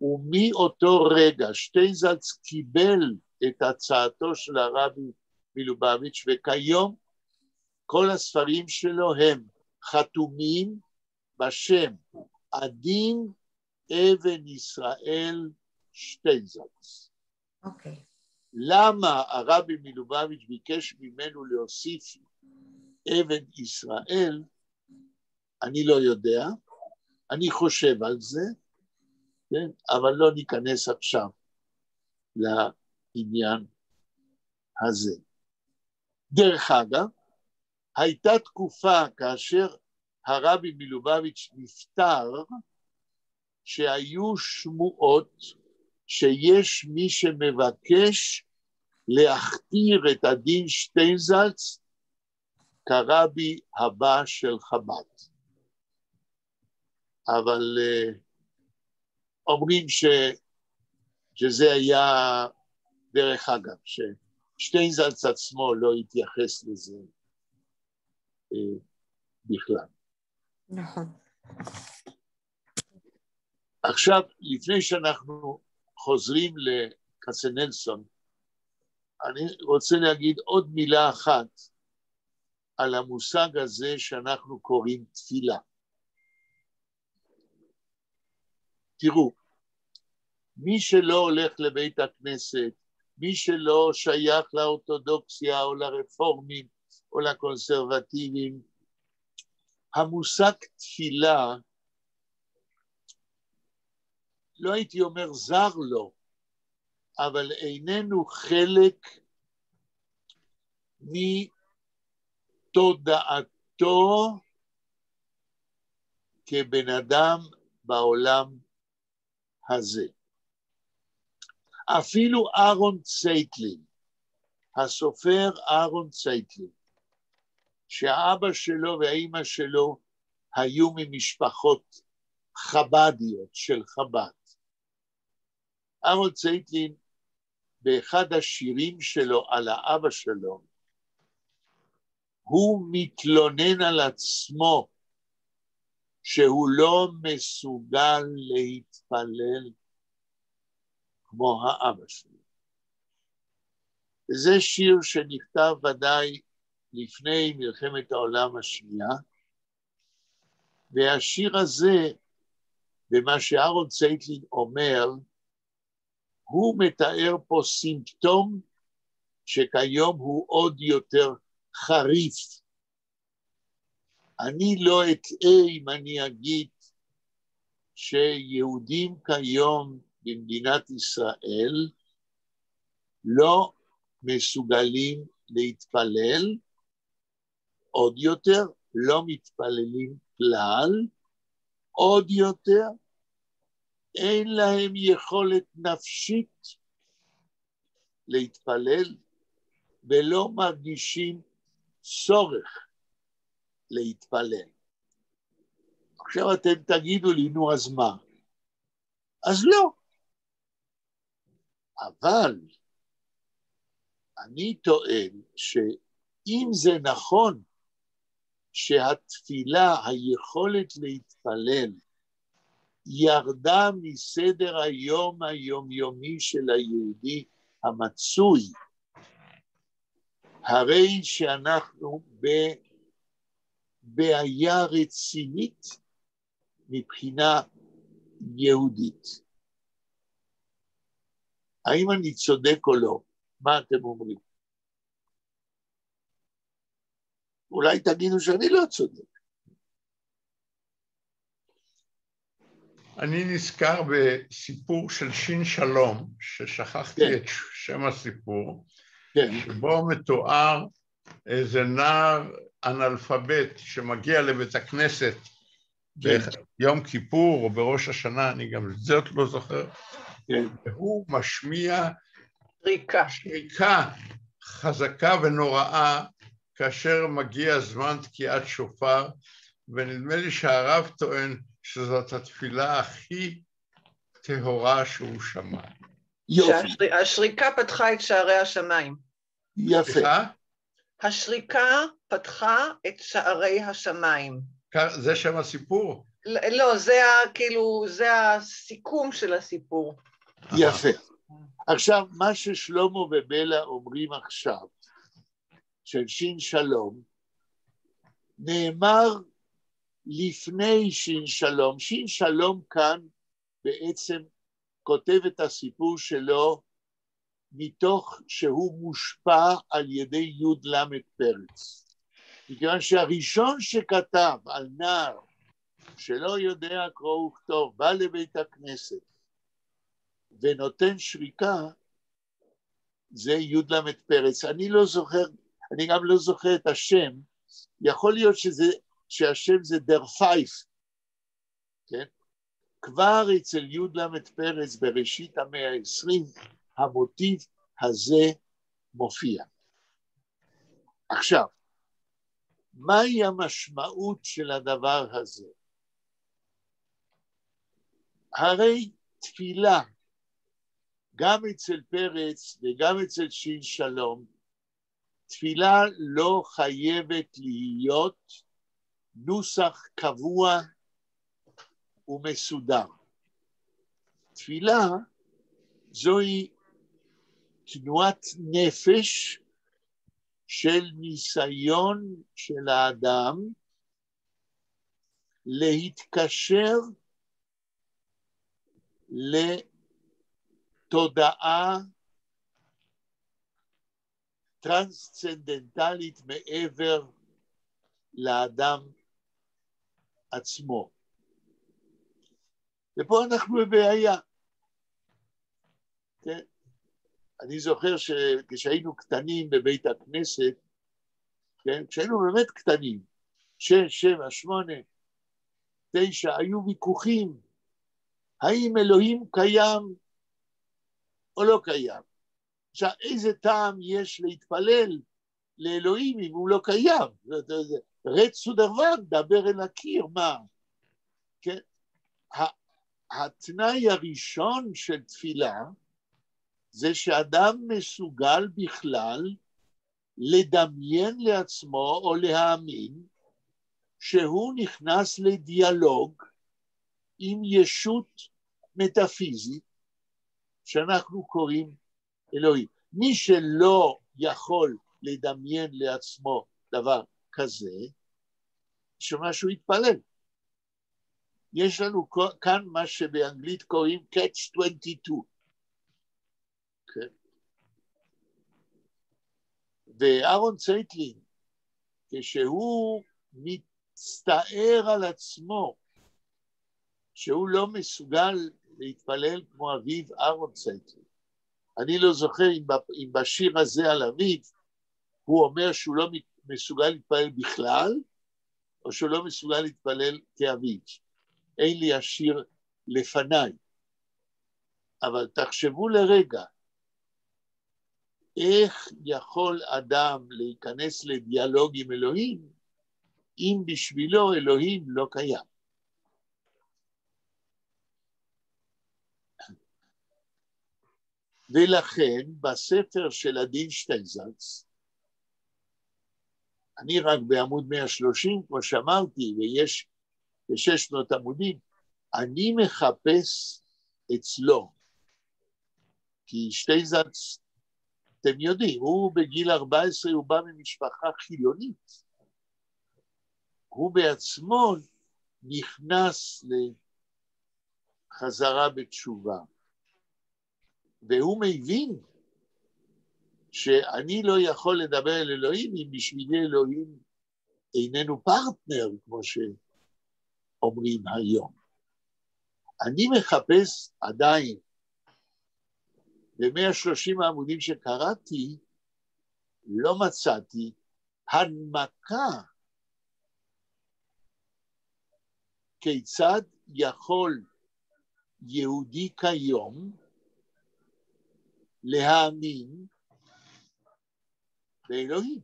ומאותו רגע שטיינזלץ קיבל את הצעתו של הרבי מלובביץ', וכיום כל הספרים שלו הם חתומים בשם עדין אבן ישראל שטיינזלץ. אוקיי. למה הרבי מלובביץ' ביקש ממנו להוסיף אבן ישראל? אני לא יודע, אני חושב על זה, כן? אבל לא ניכנס עכשיו לעניין הזה. דרך אגב, הייתה תקופה כאשר הרבי מלובביץ' נפטר, שהיו שמועות שיש מי שמבקש להכתיר את עדין שטיינזלץ כרבי הבא של חב"ד. אבל אומרים שזה היה דרך אגב, שטיינזלץ עצמו לא התייחס לזה בכלל. נכון. עכשיו, לפני שאנחנו חוזרים לקצנלסון, אני רוצה להגיד עוד מילה אחת על המושג הזה שאנחנו קוראים תפילה. תראו, מי שלא הולך לבית הכנסת, מי שלא שייך לאורתודוקסיה או לרפורמים או לקונסרבטיבים, המושג תפילה, לא הייתי אומר זר לו, אבל איננו חלק מתודעתו כבן אדם בעולם הזה. אפילו אהרון צייטלין, הסופר אהרון צייטלין, שהאבא שלו והאימא שלו היו ממשפחות חבדיות של חב"ד. אהרון צייטלין, באחד השירים שלו על האבא שלו, הוא מתלונן על עצמו שהוא לא מסוגל להתפלל כמו האבא שלו. זה שיר שנכתב ודאי לפני מלחמת העולם השנייה, והשיר הזה, במה שאהרון צייטלין אומר, הוא מתאר פה סימפטום שכיום הוא עוד יותר חריף. אני לא אטעה אם אני אגיד שיהודים כיום במדינת ישראל לא מסוגלים להתפלל, עוד יותר לא מתפללים כלל, עוד יותר אין להם יכולת נפשית להתפלל ולא מרגישים צורך להתפלל. עכשיו אתם תגידו לי, נו אז מה? אז לא. אבל אני טוען שאם זה נכון שהתפילה, היכולת להתפלל, ירדה מסדר היום היומיומי של היהודי המצוי, הרי שאנחנו בבעיה רצינית מבחינה יהודית. האם אני צודק או לא? מה אתם אומרים? אולי תגידו שאני לא צודק. אני נזכר בסיפור של שין שלום, ששכחתי כן. את שם הסיפור, כן. שבו מתואר איזה נער אנאלפבית שמגיע לבית הכנסת כן. ביום כיפור או בראש השנה, אני גם זאת לא זוכר, כן. והוא משמיע שריקה חזקה ונוראה כאשר מגיע זמן תקיעת שופר, ונדמה לי שהרב טוען שזאת התפילה הכי טהורה שהוא שמע. יופי. השריקה פתחה את שערי השמיים. יפה. סליחה? השריקה פתחה את שערי השמיים. זה שם הסיפור? לא, זה הסיכום של הסיפור. יפה. עכשיו, מה ששלמה ובלה אומרים עכשיו, של שין שלום, נאמר לפני שין שלום. שין שלום כאן בעצם כותב את הסיפור שלו מתוך שהוא מושפע על ידי י' למד פרץ. מכיוון שהראשון שכתב על נער שלא יודע קרוא וכתוב, בא לבית הכנסת ונותן שריקה, זה י' למד פרץ. אני לא זוכר, אני גם לא זוכר את השם, יכול להיות שהשם זה דר פייף, כן? כבר אצל י' למד פרץ בראשית המאה ה-20, המוטיב הזה מופיע. עכשיו, מהי המשמעות של הדבר הזה? הרי תפילה גם אצל פרץ וגם אצל שין שלום, תפילה לא חייבת להיות נוסח קבוע ומסודר. תפילה זוהי תנועת נפש של ניסיון של האדם להתקשר לתודעה טרנסצנדנטלית מעבר לאדם עצמו. ופה אנחנו בבעיה. כן? אני זוכר שכשהיינו קטנים בבית הכנסת, כן? כשהיינו באמת קטנים, 6, 7, 8, 9, היו ויכוחים, האם אלוהים קיים או לא קיים. עכשיו, איזה טעם יש להתפלל לאלוהים אם הוא לא קיים? רצו דבר, דבר אל הקיר, מה? כן? התנאי הראשון של תפילה, זה שאדם מסוגל בכלל לדמיין לעצמו או להאמין שהוא נכנס לדיאלוג עם ישות מטאפיזית שאנחנו קוראים אלוהים. מי שלא יכול לדמיין לעצמו דבר כזה, שמשהו יתפלל. יש לנו כאן מה שבאנגלית קוראים Catch 22. כן. ואהרון צייטלין, כשהוא מצטער על עצמו, שהוא לא מסוגל להתפלל כמו אביו אהרון צייטלין. אני לא זוכר אם בשיר הזה על אביו, הוא אומר שהוא לא מסוגל להתפלל בכלל, או שהוא לא מסוגל להתפלל כאביו. אין לי השיר לפניי. אבל תחשבו לרגע, איך יכול אדם להיכנס לדיאלוג עם אלוהים, אם בשבילו אלוהים לא קיים? ולכן בספר של הדין שטיינזלץ, אני רק בעמוד 130, כמו שאמרתי, ויש 600 עמודים, אני מחפש אצלו, כי שטיינזלץ, אתם יודעים, הוא בגיל 14, הוא בא ממשפחה חילונית, הוא בעצמו נכנס לחזרה בתשובה, והוא מבין שאני לא יכול לדבר אל אלוהים אם בשבילי אלוהים איננו פרטנר, כמו שאומרים היום. אני מחפש עדיין, ב-130 העמודים שקראתי, לא מצאתי הנמקה כיצד יכול יהודי כיום להאמין באלוהים.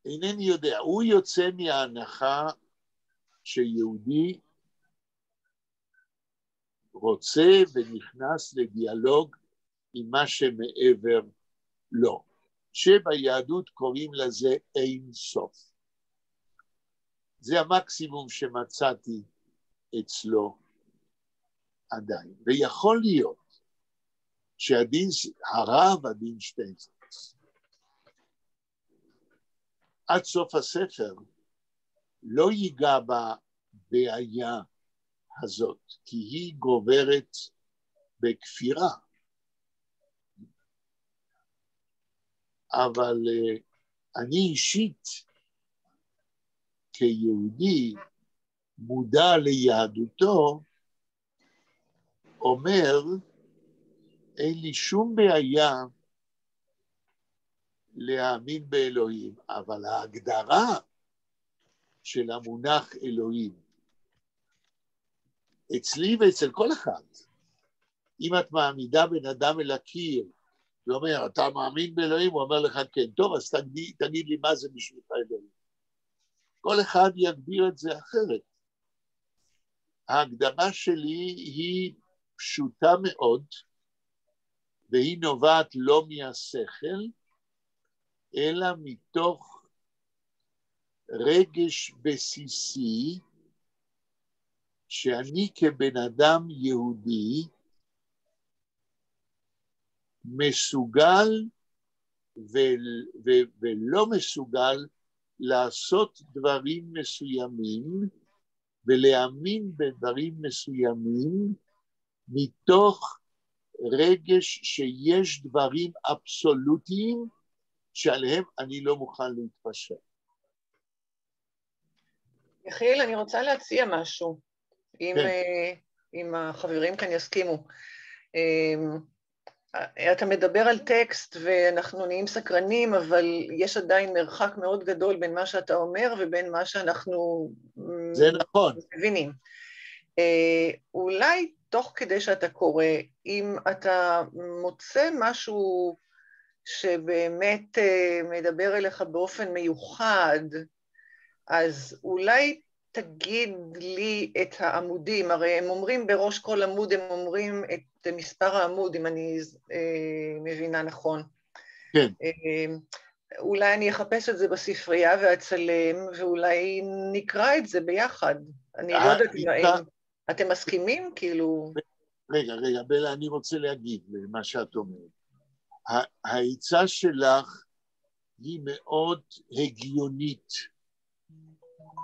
אינני יודע, הוא יוצא מההנחה שיהודי רוצה ונכנס לדיאלוג עם מה שמעבר לו, שביהדות קוראים לזה אין סוף. זה המקסימום שמצאתי אצלו עדיין, ויכול להיות שהרב הדין שטיינזלץ, עד סוף הספר, לא ייגע בבעיה הזאת, כי היא גוברת בכפירה. אבל אני אישית, כיהודי, מודע ליהדותו, אומר, אין לי שום בעיה להאמין באלוהים, אבל ההגדרה של המונח אלוהים, אצלי ואצל כל אחד, אם את מעמידה בן אדם אל הקיר, ואומר, אתה מאמין באלוהים? הוא אומר לך, כן, טוב, אז תגיד לי מה זה בשבילך אלוהים. כל אחד יגדיר את זה אחרת. ההגדרה שלי היא פשוטה מאוד, והיא נובעת לא מהשכל, אלא מתוך רגש בסיסי, שאני כבן אדם יהודי מסוגל ולא מסוגל לעשות דברים מסוימים ולהאמין בדברים מסוימים מתוך רגש שיש דברים אבסולוטיים שעליהם אני לא מוכן להתפשר. יחיאל, אני רוצה להציע משהו, אם החברים כאן יסכימו. אתה מדבר על טקסט ואנחנו נהיים סקרנים, אבל יש עדיין מרחק מאוד גדול בין מה שאתה אומר ובין מה שאנחנו זה נכון. מבינים. אולי תוך כדי שאתה קורא, אם אתה מוצא משהו שבאמת מדבר אליך באופן מיוחד, אז אולי תגיד לי את העמודים, הרי הם אומרים בראש כל עמוד, הם אומרים את מספר העמוד, אם אני מבינה נכון. כן. אולי אני אחפש את זה בספרייה ואצלם, ואולי נקרא את זה ביחד. אני לא יודעת אם אתם מסכימים, כאילו... רגע, בלה, אני רוצה להגיד למה שאת אומרת. העצה שלך היא מאוד הגיונית,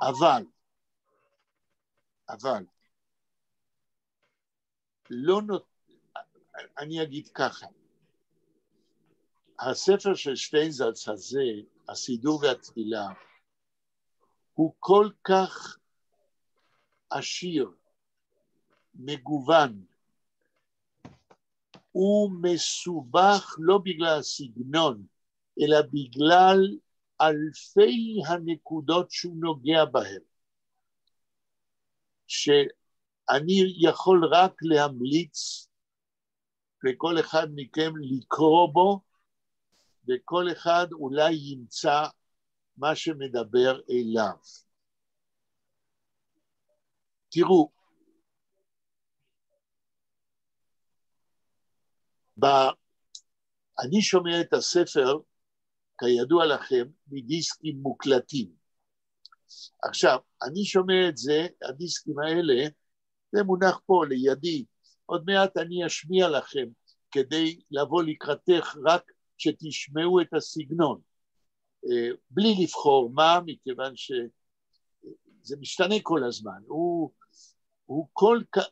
אבל לא אני אגיד ככה, הספר של שטיינזלץ הזה, הסידור והתפילה, הוא כל כך עשיר, מגוון, הוא מסובך לא בגלל הסגנון, אלא בגלל אלפי הנקודות שהוא נוגע בהן, שאני יכול רק להמליץ לכל אחד מכם לקרוא בו, וכל אחד אולי ימצא מה שמדבר אליו. תראו, אני שומע את הספר, כידוע לכם, מדיסקים מוקלטים. עכשיו, אני שומע את זה, הדיסקים האלה, זה מונח פה לידי, עוד מעט אני אשמיע לכם, כדי לבוא לקראתך רק שתשמעו את הסגנון, בלי לבחור מה, מכיוון שזה משתנה כל הזמן, הוא כל כך,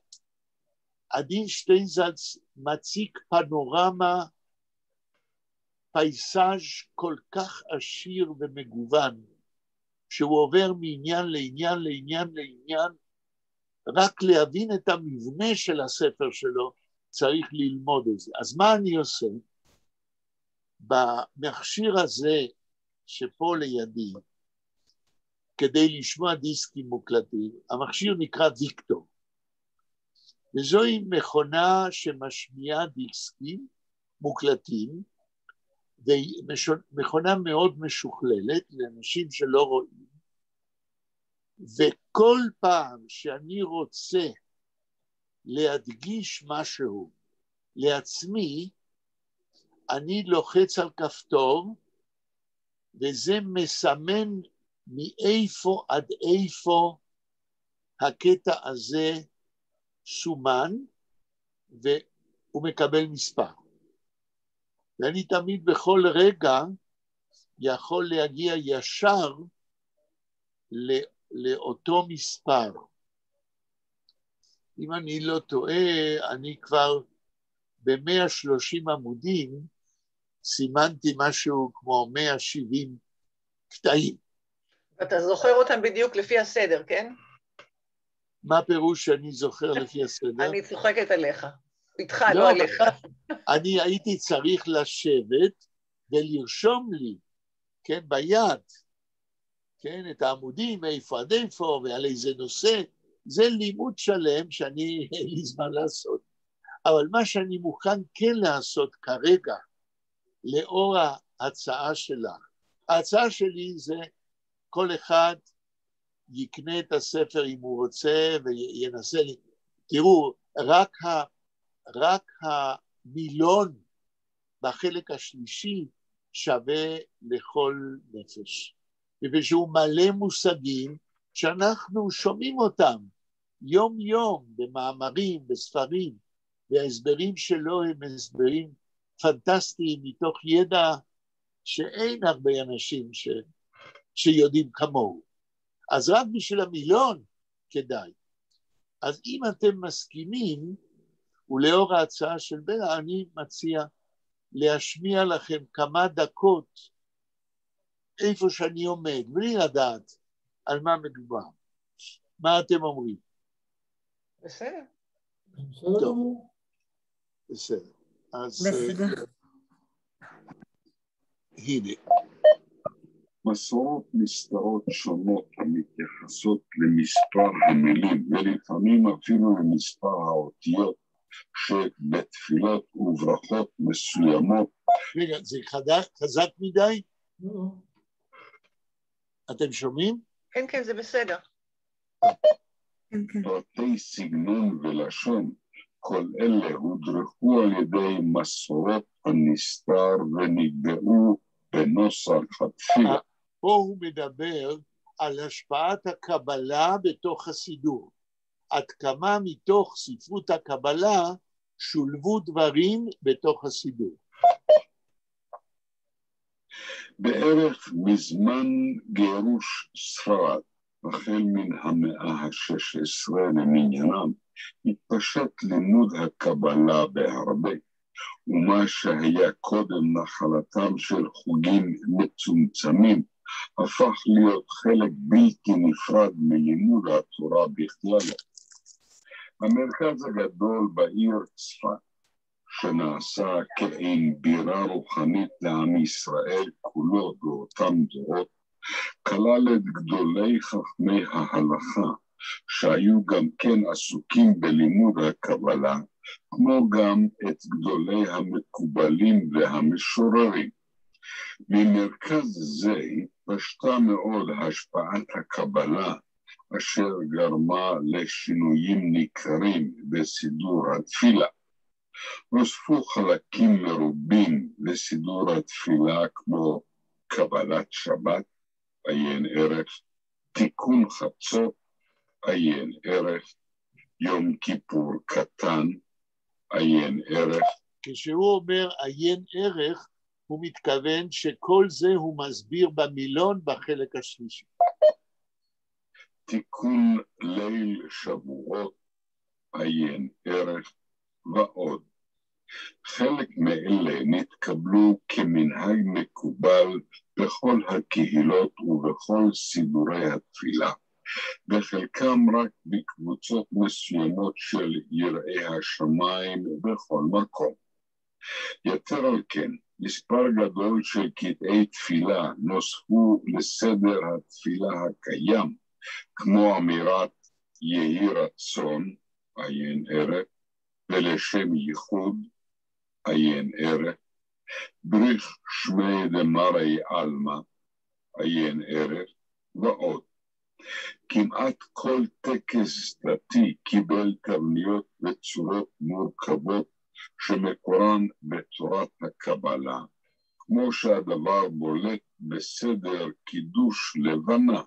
עדין שטיינזלץ מציג פנורמה, פייסאז' כל כך עשיר ומגוון, שהוא עובר מעניין לעניין לעניין לעניין, רק להבין את המבנה של הספר שלו, צריך ללמוד את זה. אז מה אני עושה? במכשיר הזה שפה לידי, כדי לשמוע דיסקים מוקלטים, המכשיר נקרא ויקטור, וזוהי מכונה שמשמיעה דיסקים מוקלטים, ומכונה מאוד משוכללת לאנשים שלא רואים, וכל פעם שאני רוצה להדגיש משהו לעצמי, אני לוחץ על כפתור, וזה מסמן מאיפה עד איפה הקטע הזה סומן, והוא מקבל מספר. ואני תמיד בכל רגע יכול להגיע ישר לאותו מספר. אם אני לא טועה, אני כבר ב-130 עמודים סימנתי משהו כמו 170 קטעים. אתה זוכר אותם בדיוק לפי הסדר, כן? מה פירוש שאני זוכר לפי הסדר? אני צוחקת עליך. איתך, לא עליך. אני הייתי צריך לשבת ולרשום לי, כן, ביד, כן, את העמודים, איפה עד איפה, ועל איזה נושא, זה לימוד שלם שאני אין לי זמן לעשות. אבל מה שאני מוכן כן לעשות כרגע, לאור ההצעה שלך, ההצעה שלי זה כל אחד יקנה את הספר אם הוא רוצה וינסה, תראו, רק המילון בחלק השלישי שווה לכל נפש, ושהוא מלא מושגים שאנחנו שומעים אותם יום יום במאמרים, בספרים, וההסברים שלו הם הסברים פנטסטיים מתוך ידע שאין הרבה אנשים שיודעים כמוהו. אז רק בשביל המילון כדאי. אז אם אתם מסכימים, ולאור ההצעה של בלה, אני מציע להשמיע לכם כמה דקות איפה שאני עומד, בלי לדעת על מה מדובר. מה אתם אומרים? בסדר. טוב. בסדר. אז הנה. מסורות נסתרות שונות המתייחסות למספר המילים ולפעמים אפילו למספר האותיות שבתפילות וברכות מסוימות. רגע, זה חזק מדי? אתם שומעים? כן, כן, זה בסדר. פרטי סגנון ולשון, כל אלה הודרכו על ידי מסורות הנסתר ונקבעו בנוסח התפילה. פה הוא מדבר על השפעת הקבלה בתוך הסידור. עד כמה מתוך ספרות הקבלה שולבו דברים בתוך הסידור. בערך בזמן גירוש ספרד, החל מן המאה ה-16 למניינם, התפשט לימוד הקבלה בהרבה, ומה שהיה קודם נחלתם של חוגים מצומצמים, הפך להיות חלק בלתי נפרד מלימוד התורה בכלל. המרכז הגדול בעיר צפת, שנעשה כעין בירה רוחנית לעם ישראל כולו באותם דורות, כלל את גדולי חכמי ההלכה, שהיו גם כן עסוקים בלימוד הקבלה, כמו גם את גדולי המקובלים והמשוררים. ממרכז זה פשטה מאוד השפעת הקבלה, אשר גרמה לשינויים ניכרים בסידור התפילה. נוספו חלקים מרובים לסידור התפילה כמו קבלת שבת, עיין ערך, תיקון חצות, עיין ערך, יום כיפור קטן, עיין ערך. כשהוא אומר עיין ערך, הוא מתכוון שכל זה הוא מסביר במילון בחלק השלישי. תיקון ליל שבועות, עיין ערך ועוד. חלק מאלה נתקבלו כמנהג מקובל בכל הקהילות ובכל סידורי התפילה, וחלקם רק בקבוצות מסוימות של יראי השמיים בכל מקום. יתר על כן, מספר גדול של קטעי תפילה נוספו לסדר התפילה הקיים, כמו אמירת יהי רצון, עיין ערך, ולשם ייחוד, עיין ערך, בריך שמי דמרי אלמה, עיין ערך, ועוד. כמעט כל טקס דתי קיבל תבניות וצורות מורכבות שמקורן בתורת הקבלה, כמו שהדבר בולט בסדר קידוש לבנה,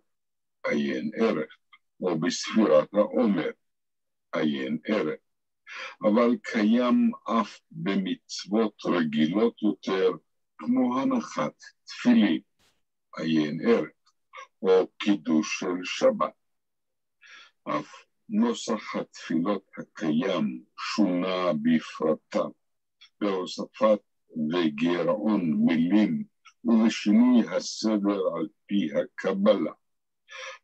עיין ערך, או בספירת העומר, עיין ערך. אבל קיים אף במצוות רגילות יותר, כמו הנחת תפילין, עיין ערך, או קידוש של שבת. אף נוסח התפילות הקיים שונה בפרטיו, בהוספת וגרעון מילים ובשינוי הסדר על פי הקבלה.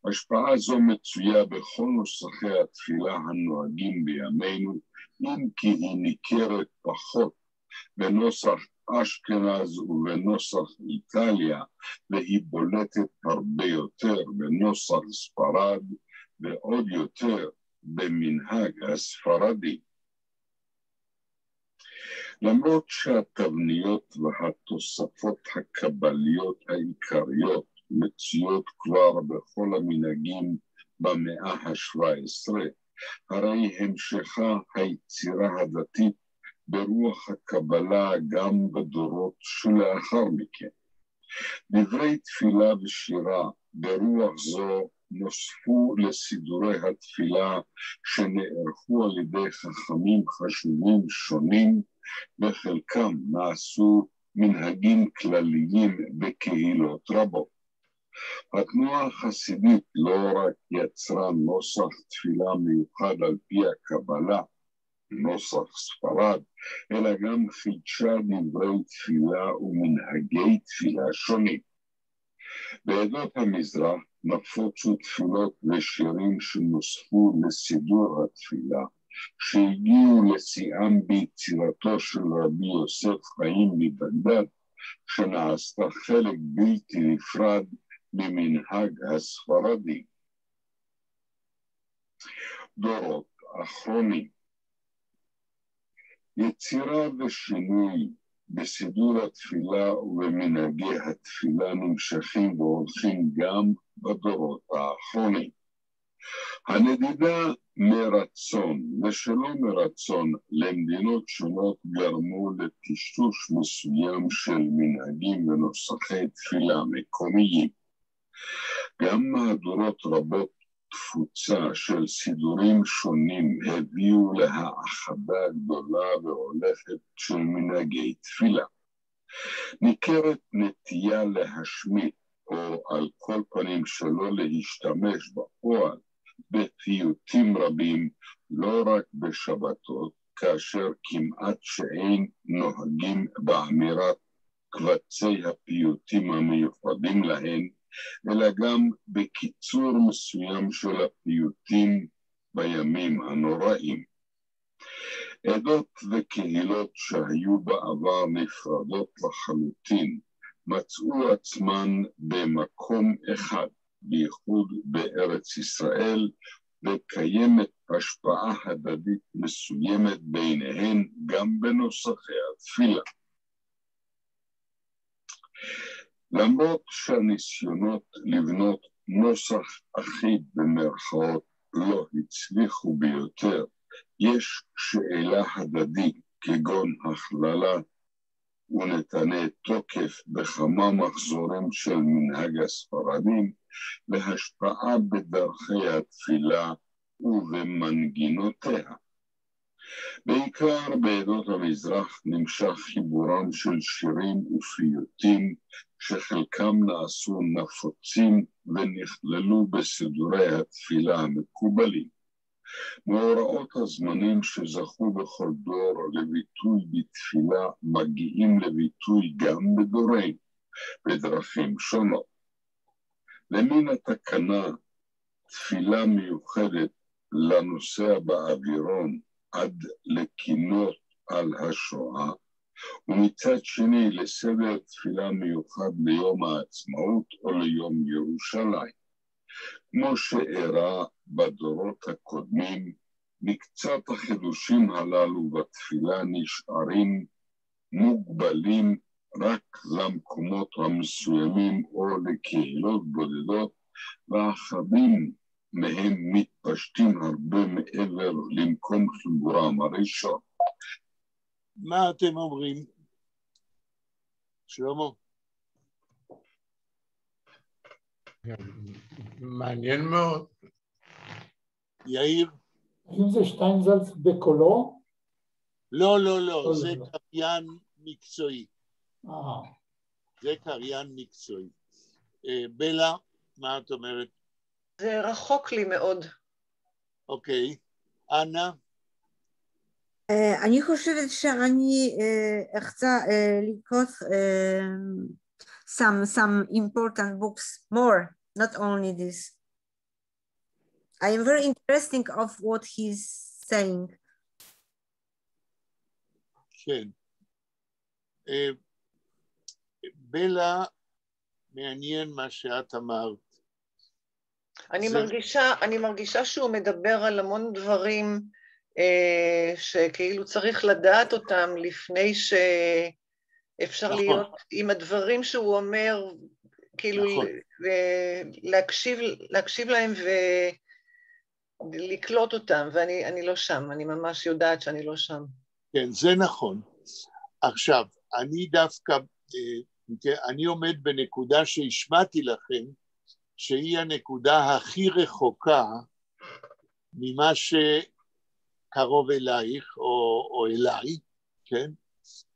השפעה זו מצויה בכל נוסחי התפילה הנוהגים בימינו, אם כי היא ניכרת פחות בנוסח אשכנז ובנוסח איטליה, והיא בולטת הרבה יותר בנוסח ספרד, ועוד יותר במנהג הספרדי. למרות שהתבניות והתוספות הקבליות העיקריות מצויות כבר בכל המנהגים במאה ה-17, הרי המשכה היצירה הדתית ברוח הקבלה גם בדורות שלאחר מכן. דברי תפילה ושירה ברוח זו נוספו לסידורי התפילה שנערכו על ידי חכמים חשובים שונים, וחלקם נעשו מנהגים כלליים בקהילות רבות. התנועה החסידית לא רק יצרה נוסח תפילה מיוחד על פי הקבלה, נוסח ספרד, אלא גם חידשה דברי תפילה ומנהגי תפילה שונים. בעדות המזרח נפוצו תפילות ושירים שנוספו לסידור התפילה, שהגיעו לשיאם ביצירתו של רבי יוסף חיים מבגדד, שנעשתה חלק בלתי נפרד ממנהג הספרדי. דורות אחרונים. יצירה ושינוי בסידור התפילה ובמנהגי התפילה נמשכים והולכים גם בדורות האחרונים. הנדידה מרצון ושלא מרצון למדינות שונות גרמו לטשטוש מסוים של מנהגים ונוסחי תפילה מקומיים. גם מהדורות רבות תפוצה של סידורים שונים הביאו להאחדה גדולה והולכת של מנהגי תפילה. ניכרת נטייה להשמיט או על כל פנים שלא להשתמש בפועל בפיוטים רבים, לא רק בשבתות, כאשר כמעט שאין נוהגים באמירת קבצי הפיוטים המיוחדים להן, אלא גם בקיצור מסוים של הפיוטים בימים הנוראים. עדות וקהילות שהיו בעבר נפרדות לחלוטין, מצאו עצמן במקום אחד, בייחוד בארץ ישראל, וקיימת השפעה הדדית מסוימת ביניהן גם בנוסחי התפילה. למרות שהניסיונות לבנות נוסח אחיד במרכאות לא הצליחו ביותר, יש שאלה הדדית כגון הכללה ונתנה תוקף בכמה מחזורים של מנהג הספרדים והשפעה בדרכי התפילה ובמנגינותיה. בעיקר בעדות המזרח נמשך חיבורם של שירים ופיוטים שחלקם נעשו נפוצים ונכללו בסידורי התפילה המקובלים. מאורעות הזמנים שזכו בכל דור לביטוי בתפילה מגיעים לביטוי גם בדורנו, בדרכים שונות. למין התקנה תפילה מיוחדת לנוסע באווירון עד לקינות על השואה, ומצד שני לסדר תפילה מיוחד ליום העצמאות או ליום ירושלים. כמו שאירע בדורות הקודמים, מקצת החידושים הללו בתפילה נשארים מוגבלים רק למקומות המסוימים או לקהילות בודדות, ואחדים מהם מתפשטים הרבה מעבר למקום חיבורם הראשון. מה אתם אומרים? שלמה? מעניין מאוד. יאיר? האם זה שטיינזלץ בקולו? לא, לא, לא, זה קריין מקצועי. אה. זה קריין מקצועי. בלה, מה את אומרת? זה רחוק לי מאוד. אוקיי. אנה? אני חושבת שאני אחצה לקרוא some important books more, not only this. I am very interested of what he's saying. כן. בלה, מעניין מה שאת אמרת. אני מרגישה שהוא מדבר על המון דברים שכאילו צריך לדעת אותם לפני שאפשר להיות עם הדברים שהוא אומר, כאילו נכון. להקשיב להם ולקלוט אותם, ואני לא שם, אני ממש יודעת שאני לא שם. כן, זה נכון. עכשיו, אני דווקא, אני עומד בנקודה שהשמעתי לכם, שהיא הנקודה הכי רחוקה ממה שקרוב אלייך או אליי, כן?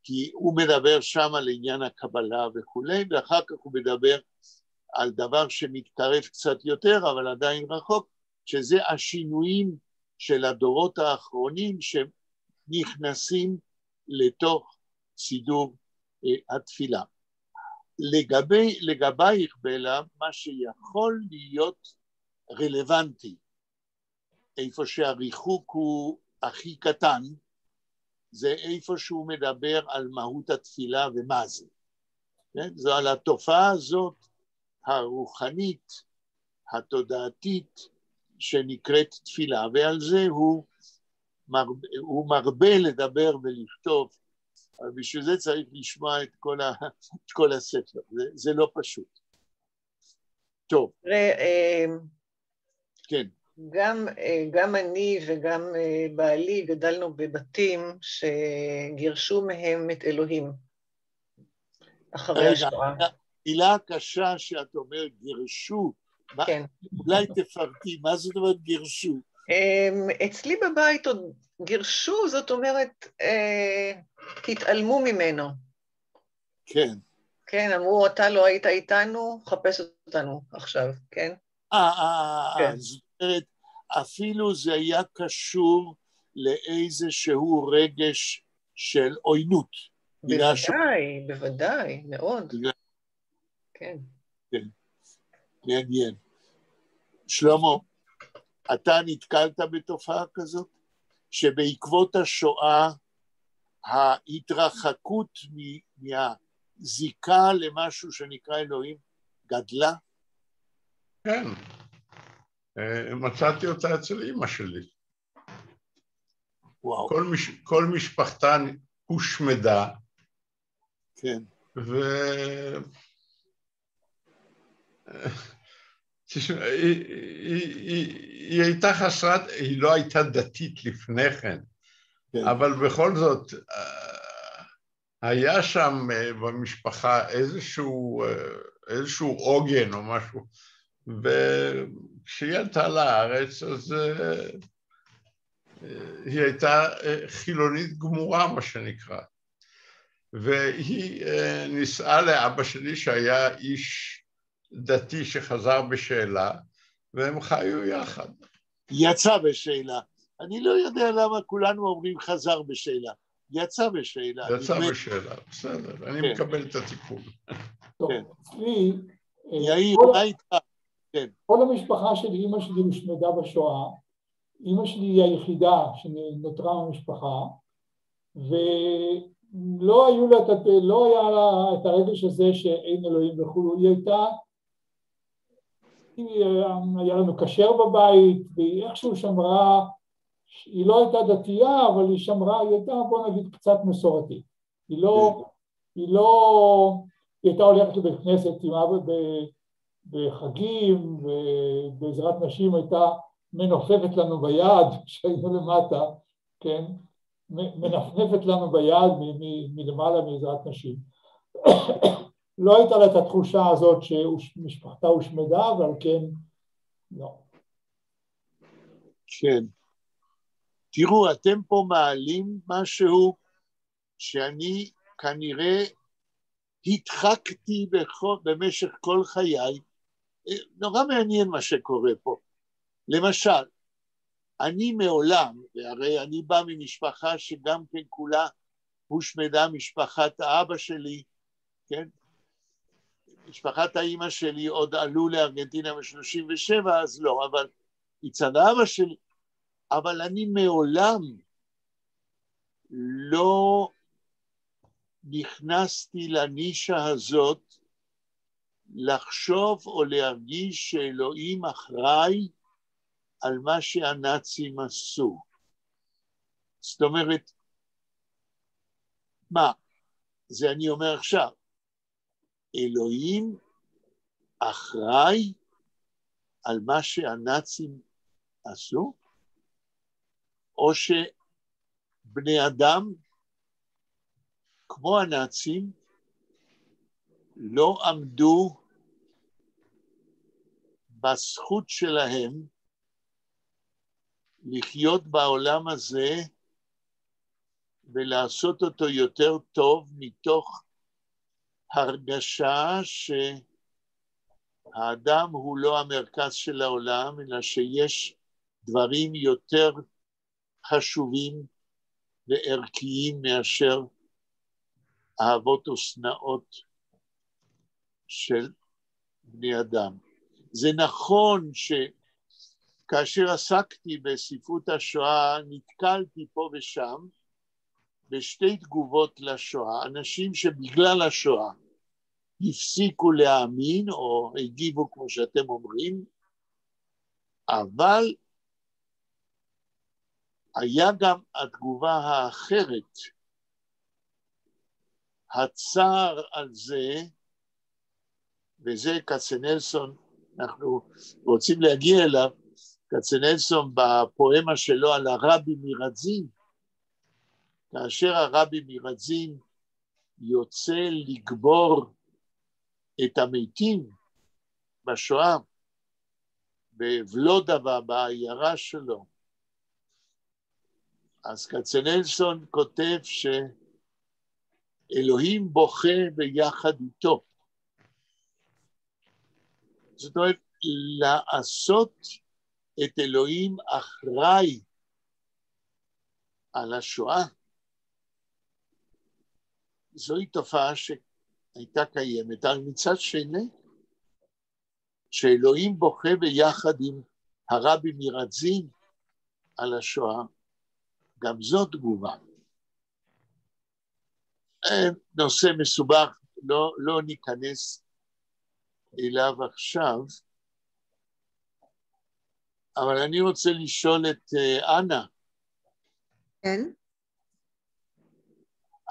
כי הוא מדבר שם על עניין הקבלה וכולי, ואחר כך הוא מדבר על דבר שמתקרב קצת יותר, אבל עדיין רחוק, שזה השינויים של הדורות האחרונים שנכנסים לתוך סידור התפילה. לגבייך בלה, מה שיכול להיות רלוונטי, איפה שהריחוק הוא הכי קטן, זה איפה שהוא מדבר על מהות התפילה ומה זה. כן? זה על התופעה הזאת הרוחנית, התודעתית, שנקראת תפילה, ועל זה הוא מרבה לדבר ולכתוב, אבל בשביל זה צריך לשמוע את כל הספר, זה לא פשוט. טוב. כן. גם אני וגם בעלי גדלנו בבתים שגירשו מהם את אלוהים אחרי השואה. מילה קשה שאת אומרת גירשו, כן. אולי תפרטי, מה זאת אומרת גירשו? אצלי בבית עוד גירשו, זאת אומרת, תתעלמו ממנו. כן. כן, אמרו, אתה לא היית איתנו, חפש אותנו עכשיו, כן? זאת אומרת, אפילו זה היה קשור לאיזשהו רגש של עוינות. בוודאי, בוודאי, מאוד. כן. כן, מעניין. שלמה, אתה נתקלת בתופעה כזאת? שבעקבות השואה, ההתרחקות מהזיקה למשהו שנקרא אלוהים גדלה? כן. מצאתי אותה אצל אמא שלי. וואו. כל משפחתה הושמדה. כן. היא הייתה חסרת, היא לא הייתה דתית לפני כן, כן. אבל בכל זאת, היה שם במשפחה איזשהו עוגן או משהו, וכשהיא עלתה לארץ, אז היא הייתה חילונית גמורה, מה שנקרא, והיא נישאה לאבא שלי שהיה איש דתי שחזר בשאלה, והם חיו יחד. יצא בשאלה. אני לא יודע למה כולנו אומרים חזר בשאלה. יצא בשאלה. יצא בשאלה, בסדר, אני מקבל את התיקון. כן. אצלי, יאיר, מה איתך? כן. כל המשפחה של אמא שלי הושמדה בשואה, אמא שלי היא היחידה שנותרה מהמשפחה, ולא היה לה את הרגש הזה שאין אלוהים וכו', היה לנו כשר בבית, והיא איכשהו שמרה, היא לא הייתה דתייה, אבל היא שמרה, היא הייתה, בוא נגיד, קצת מסורתית. היא הייתה הולכת לבית כנסת עם אבא בחגים, ובעזרת נשים הייתה מנופפת לנו ביד, כשהיינו למטה, כן? מנפנפת לנו ביד מלמעלה מעזרת נשים. לא הייתה לה את התחושה הזאת שמשפחתה הושמדה, אבל כן, לא. כן. תראו, אתם פה מעלים משהו שאני כנראה התחקתי במשך כל חיי. נורא מעניין מה שקורה פה. למשל, אני מעולם, והרי אני בא ממשפחה שגם כן כולה הושמדה, משפחת האבא שלי, כן? משפחת האמא שלי עוד עלו לארגנטינה ב-37, אז לא, אבל מצד האבא שלי, אבל אני מעולם לא נכנסתי לנישה הזאת לחשוב או להרגיש שאלוהים אחראי על מה שהנאצים עשו. זאת אומרת, מה? זה אני אומר עכשיו. אלוהים אחראי על מה שהנאצים עשו, או שבני אדם, כמו הנאצים, לא עמדו בזכות שלהם לחיות בעולם הזה ולעשות אותו יותר טוב מתוך הרגשה שהאדם הוא לא המרכז של העולם, אלא שיש דברים יותר חשובים וערכיים מאשר אהבות ושנאות של בני אדם. זה נכון שכאשר עסקתי בספרות השואה, נתקלתי פה ושם בשתי תגובות לשואה, אנשים שבגלל השואה הפסיקו להאמין או הגיבו כמו שאתם אומרים, אבל היה גם התגובה האחרת, הצער על זה, וזה כצנלסון, אנחנו רוצים להגיע אליו, כצנלסון בפואמה שלו על הרבי מרדזין, כאשר הרבי מרדזין יוצא לגבור את המתים בשואה, בוולודבה, בעיירה שלו, אז כצנלסון כותב שאלוהים בוכה ביחד איתו. זאת אומרת, לעשות את אלוהים אחראי על השואה, זוהי תופעה שהייתה קיימת, אבל מצד שני, שאלוהים בוכה ביחד עם הרבי מרדזין על השואה, גם זאת תגובה. נושא מסובך, לא ניכנס אליו עכשיו, אבל אני רוצה לשאול את אנה. כן?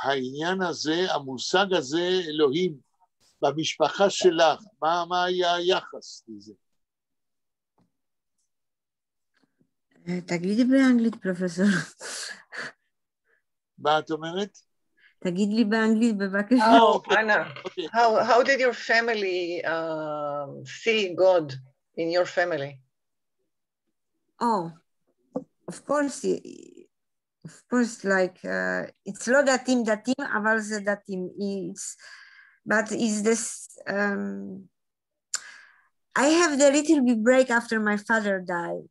העניין הזה, המושג הזה, אלוהים, במשפחה שלך, מה היה היחס לזה? תגידי באנגלית, פרופסור. מה את אומרת? תגיד לי באנגלית, בבקשה. Anna, how did your family see God in your family? Oh, of course, like, it's לא דתיים, אבל זה דתיים. But is this, I have the little bit break after my father died,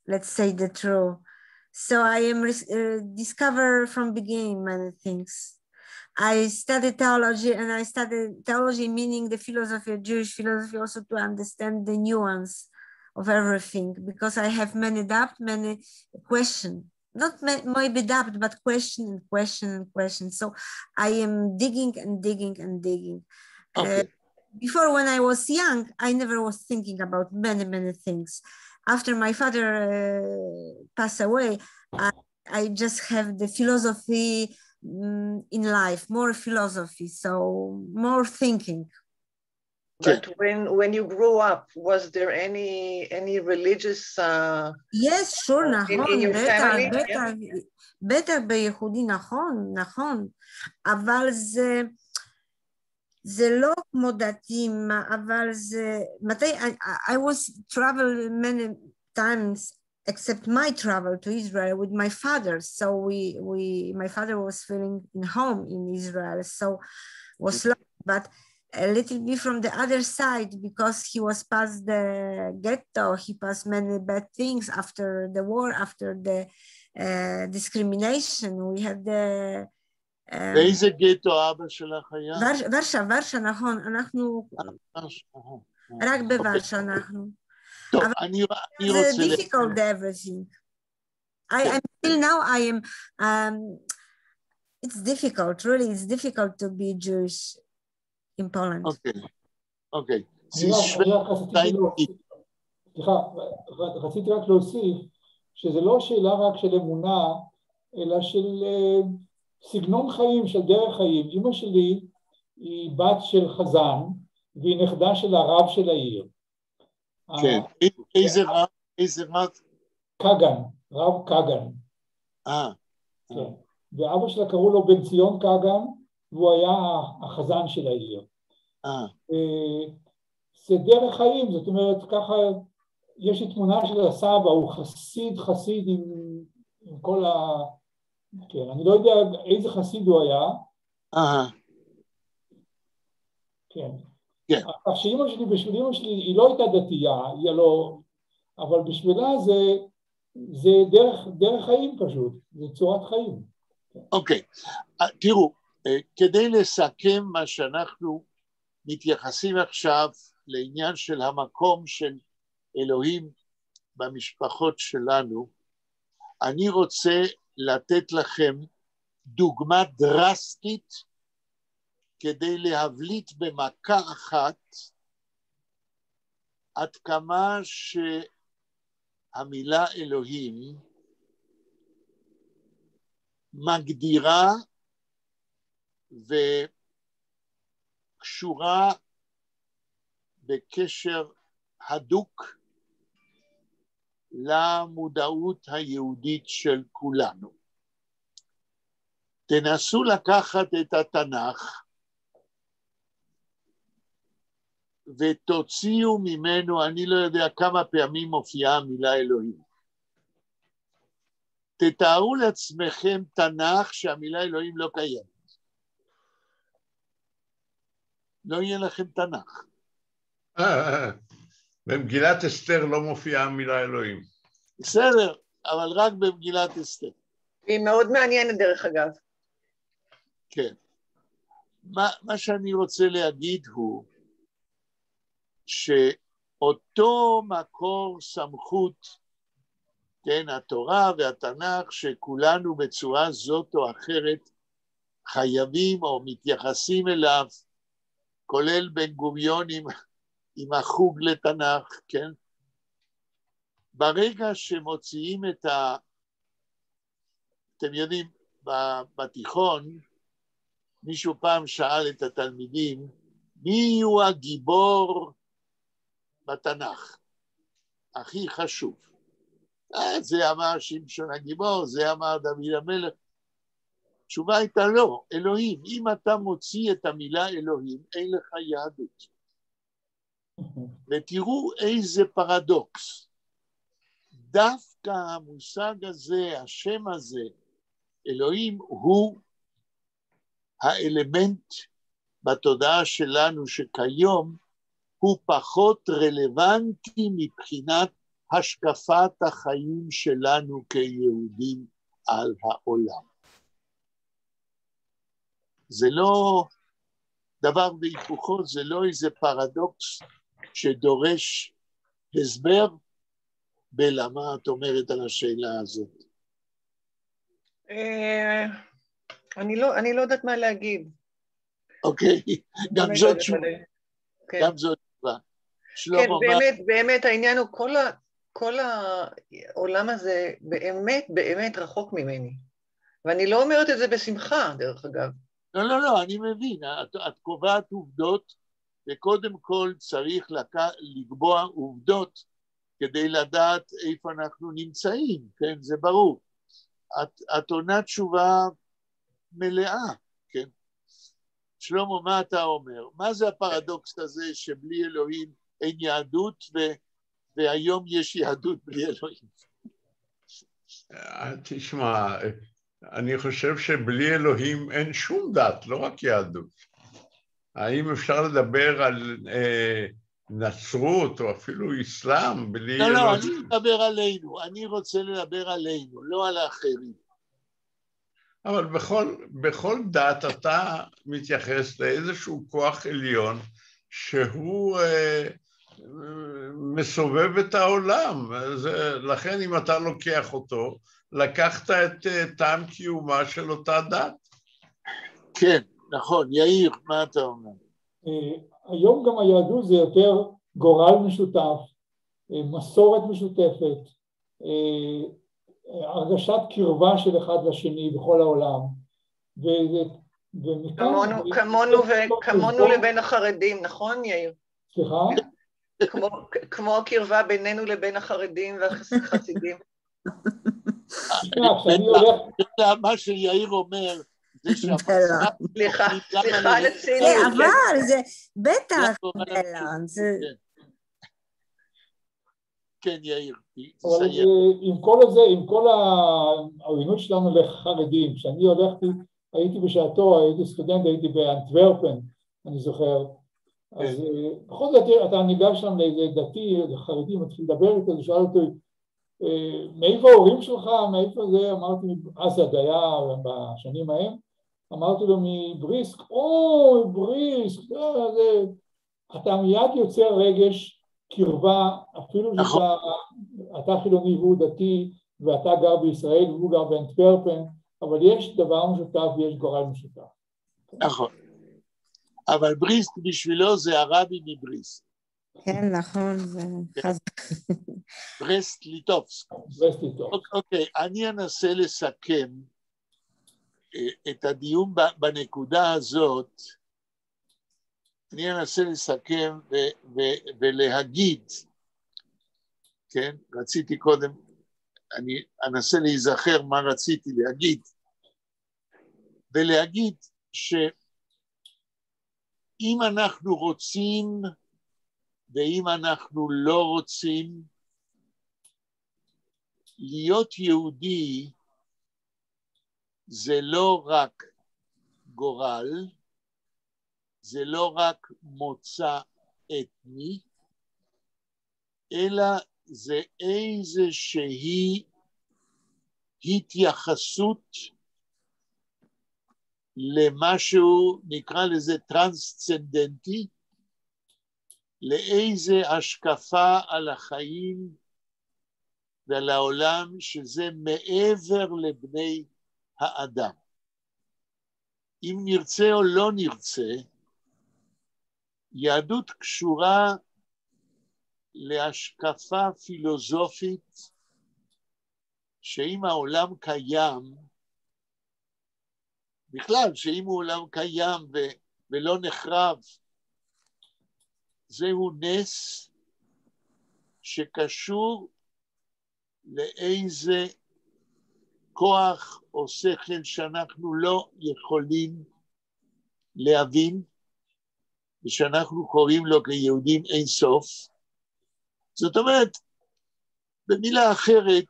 let's say the truth. So I am discover from beginning many things. I studied theology, and I studied theology meaning the philosophy of Jewish philosophy, also to understand the nuance of everything, because I have many doubt, many questions. Not maybe doubt, but question and question and question. So I am digging and digging and digging. Okay. Before, when I was young, I never was thinking about many, many things. After my father passed away, I just have the philosophy in life, more philosophy, so more thinking. But when you grew up, was there any religious yes, sure, in your family? בטח בייחודי, נכון, אבל זה לא כמו דתיים, אבל זה, מתי, I was travel many times, except my travel to Israel with my father. So my father was feeling in home in Israel, so was love, but a little bit from the other side, because he was past the ghetto, he passed many bad things after the war, after the discrimination. We had the... באיזה גטו אבא שלך היה? ורשה, נכון, אנחנו... רק בוורשה אנחנו. טוב, אני רוצה... זה difficult everything. Until now I am... it's difficult, really, it's difficult to be Jewish in Poland. אוקיי. סליחה, רציתי רק להוסיף שזה לא שאלה רק של אמונה, אלא של סגנון חיים, של דרך חיים. אמא שלי היא בת של חזן, והיא נכדה של הרב של העיר. כן, איזה רב? קגן, רב קגן. כן. ואבא שלה קראו לו בן ציון קגן, והוא היה החזן של העיר. זה דרך חיים, זאת אומרת, ככה, יש לי תמונה של הסבא, הוא חסיד עם כל ה... כן, אני לא יודע איזה חסיד הוא היה. כן. כך שאמא שלי, בשביל אמא שלי, היא לא הייתה דתייה, היא לא... אבל בשבילה זה דרך חיים פשוט, זה צורת חיים. אוקיי, תראו, כדי לסכם מה שאנחנו מתייחסים עכשיו לעניין של המקום של אלוהים במשפחות שלנו, אני רוצה לתת לכם דוגמה דרסטית כדי להבליט במכה אחת עד כמה שהמילה אלוהים מגדירה וקשורה בקשר הדוק למודעות היהודית של כולנו. תנסו לקחת את התנ"ך ותוציאו ממנו, אני לא יודע כמה פעמים מופיעה המילה אלוהים. תתארו לעצמכם תנ"ך שהמילה אלוהים לא קיימת. לא יהיה לכם תנ"ך. במגילת אסתר לא מופיעה המילה אלוהים. בסדר, אבל רק במגילת אסתר. היא מאוד מעניינת דרך אגב. כן. מה שאני רוצה להגיד הוא, שאותו מקור סמכות, כן, התורה והתנ"ך, שכולנו בצורה זאת או אחרת חייבים או מתייחסים אליו, כולל בן גוריון עם החוג לתנ"ך, כן? ברגע שמוציאים אתם יודעים, בתיכון, מישהו פעם שאל את התלמידים, מי הוא הגיבור בתנ"ך? הכי חשוב. זה אמר שמשון הגיבור, זה אמר דוד המלך. התשובה הייתה לא, אלוהים. אם אתה מוציא את המילה אלוהים, אין לך יהדות. ותראו איזה פרדוקס. דווקא המושג הזה, השם הזה, אלוהים, הוא האלמנט בתודעה שלנו שכיום הוא פחות רלוונטי מבחינת השקפת החיים שלנו כיהודים על העולם. זה לא דבר בהיפוכו, זה לא איזה פרדוקס שדורש הסבר בלמה את אומרת על השאלה הזאת. אני לא יודעת מה להגיד. אוקיי, גם זאת תשובה. גם זאת תשובה. כן, באמת העניין הוא כל העולם הזה באמת רחוק ממני. ואני לא אומרת את זה בשמחה, דרך אגב. לא, אני מבין. את קובעת עובדות, וקודם כל צריך לקבוע עובדות כדי לדעת איפה אנחנו נמצאים, כן? זה ברור. את עונה תשובה מלאה, כן? שלמה, מה אתה אומר? מה זה הפרדוקס הזה שבלי אלוהים אין יהדות, והיום יש יהדות בלי אלוהים? תשמע, אני חושב שבלי אלוהים אין שום דת, לא רק יהדות. האם אפשר לדבר על נצרות או אפילו אסלאם בלי אלוהים? לא, אני מדבר עלינו, אני רוצה לדבר עלינו, לא על האחרים. אבל בכל דת אתה מתייחס לאיזשהו כוח עליון שהוא מסובב את העולם. לכן אם אתה לוקח אותו, לקחת את טעם קיומה של אותה דת. כן, נכון. יאיר, מה אתה אומר? היום גם היהדות זה יותר גורל משותף, מסורת משותפת, הרגשת קרבה של אחד לשני בכל העולם, כמונו לבין החרדים, נכון יאיר? סליחה? כמו הקרבה בינינו לבין החרדים והחסידים. מה שיאיר אומר, זה סליחה לציני. אבל זה בטח, כן, יאיר. עם כל העוינות שלנו לחרדים, כשאני הייתי בשעתו, הייתי סטודנט, הייתי באנטוורפן, אני זוכר, אז בכל זאת אתה ניגש שם לאיזה דתי, חרדי, מתחיל לדבר איתו, ושאל אותו, מאיפה ההורים שלך, מאיפה זה? אמרתי, אז זה היה בשנים ההם, אמרתי לו מבריסק, בריסק, אתה מיד יוצר רגש קרבה, אפילו שאתה חילוני והוא דתי, ואתה גר בישראל והוא גר באנטוורפן, אבל יש דבר משותף ויש גורל משותף. נכון. אבל בריסק בשבילו זה הרבי מבריסק. כן, נכון, זה חזק. ברסט ליטובסק. אוקיי, אני אנסה לסכם את הדיון בנקודה הזאת, אני אנסה לסכם ולהגיד, כן, רציתי קודם, אני אנסה להיזכר מה רציתי להגיד, ולהגיד שאם אנחנו רוצים ואם אנחנו לא רוצים להיות יהודי, זה לא רק גורל, זה לא רק מוצא אתני, אלא זה איזושהי התייחסות למשהו, נקרא לזה טרנסצנדנטי, לאיזה השקפה על החיים ועל העולם שזה מעבר לבני האדם. אם נרצה או לא נרצה, יהדות קשורה להשקפה פילוסופית שאם העולם קיים, בכלל שאם העולם קיים ולא נחרב, זהו נס שקשור לאיזה כוח או שכל שאנחנו לא יכולים להבין, ושאנחנו קוראים לו כיהודים אין סוף. זאת אומרת, במילה אחרת,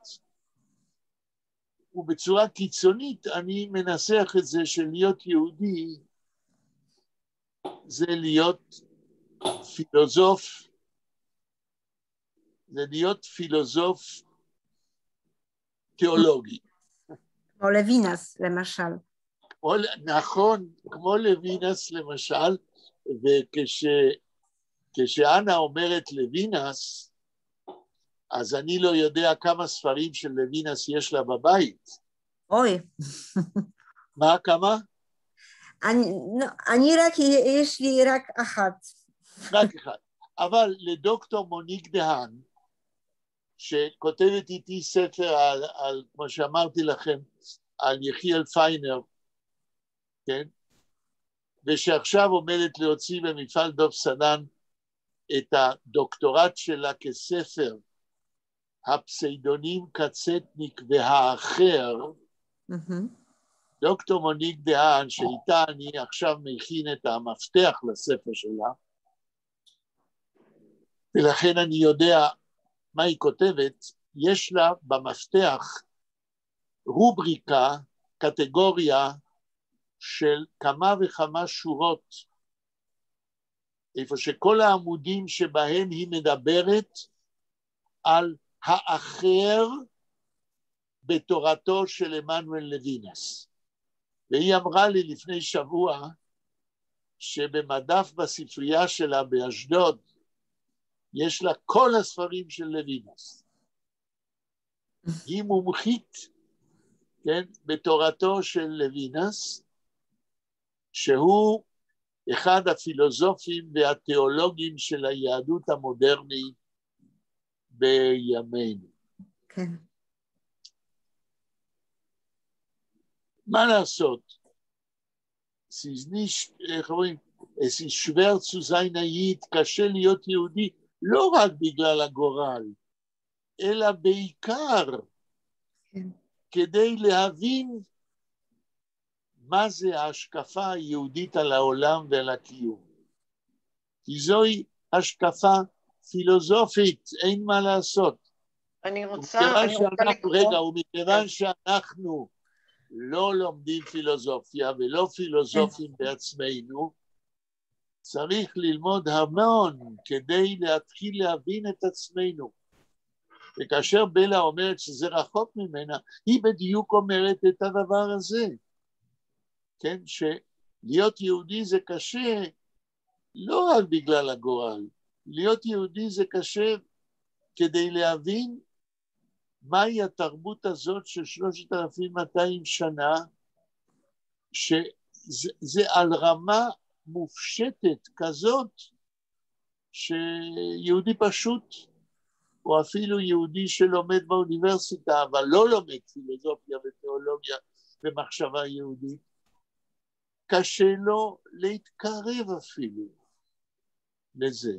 ובצורה קיצונית, אני מנסח את זה שלהיות יהודי, זה להיות פילוסוף, זה להיות פילוסוף תיאולוגי. כמו לוינס, למשל. נכון, כמו לוינס, למשל, וכשאנה אומרת לוינס, אז אני לא יודע כמה ספרים של לוינס יש לה בבית. אוי. מה, כמה? יש לי רק אחת. רק אחד. אבל לדוקטור מוניק דהן, שכותבת איתי ספר על, כמו שאמרתי לכם, על יחיאל פיינר, כן? ושעכשיו עומדת להוציא במפעל דוב סדן את הדוקטורט שלה כספר, הפסיידונים קצטניק והאחר, דוקטור מוניק דהן, שאיתה אני עכשיו מכין את המפתח לספר שלה, ולכן אני יודע מה היא כותבת, יש לה במפתח רובריקה, קטגוריה של כמה וכמה שורות, איפה שכל העמודים שבהם היא מדברת על האחר בתורתו של עמנואל לוינס. והיא אמרה לי לפני שבוע שבמדף בספרייה שלה באשדוד יש לה כל הספרים של לוינס. היא מומחית, כן, בתורתו של לוינס, שהוא אחד הפילוסופים והתיאולוגים של היהדות המודרנית בימינו. כן. מה לעשות? איך אומרים, שוור צו זיין היד, קשה להיות יהודי, לא רק בגלל הגורל, אלא בעיקר כדי להבין מה זה ההשקפה היהודית על העולם ועל הקיום. כי זוהי השקפה פילוסופית, אין מה לעשות. אני רוצה ומכיוון שאנחנו לא לומדים פילוסופיה ולא פילוסופים בעצמנו, צריך ללמוד המון כדי להתחיל להבין את עצמנו. וכאשר בלה אומרת שזה רחוק ממנה, היא בדיוק אומרת את הדבר הזה. כן, שלהיות יהודי זה קשה, לא רק בגלל הגורל, להיות יהודי זה קשה כדי להבין מהי התרבות הזאת של 3,200 שנה, שזה על רמה מופשטת כזאת, שיהודי פשוט, או אפילו יהודי שלומד באוניברסיטה, אבל לא לומד פילוסופיה ותיאולוגיה ומחשבה יהודית, קשה לו להתקרב אפילו לזה.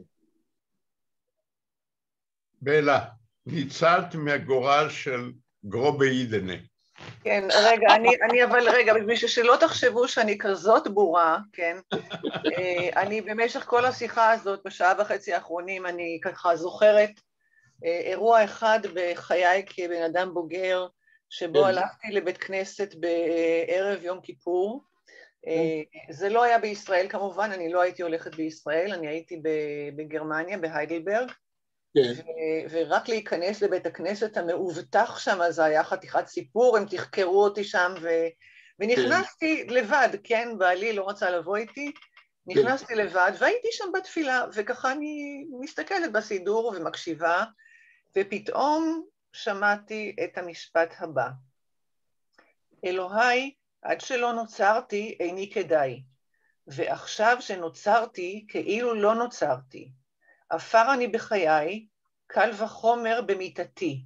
בלה, ניצלת מהגורל של גרובה יידנה. כן, רגע, רגע, בשביל שלא תחשבו שאני כזאת בורה, כן, אני במשך כל השיחה הזאת, בשעה וחצי האחרונים, אני ככה זוכרת אירוע אחד בחיי כבן אדם בוגר, שבו הלכתי לבית כנסת בערב יום כיפור. זה לא היה בישראל כמובן, אני לא הייתי הולכת בישראל, אני הייתי בגרמניה, בהיידלברג, ורק להיכנס לבית הכנסת המאובטח שם, זה היה חתיכת סיפור, הם תחקרו אותי שם, ונכנסתי לבד, כן, בעלי לא רצה לבוא איתי, נכנסתי לבד, והייתי שם בתפילה, וככה אני מסתכלת בסידור ומקשיבה, ופתאום שמעתי את המשפט הבא: אלוהי, עד שלא נוצרתי איני כדאי, ועכשיו שנוצרתי כאילו לא נוצרתי. עפר אני בחיי, קל וחומר במיתתי.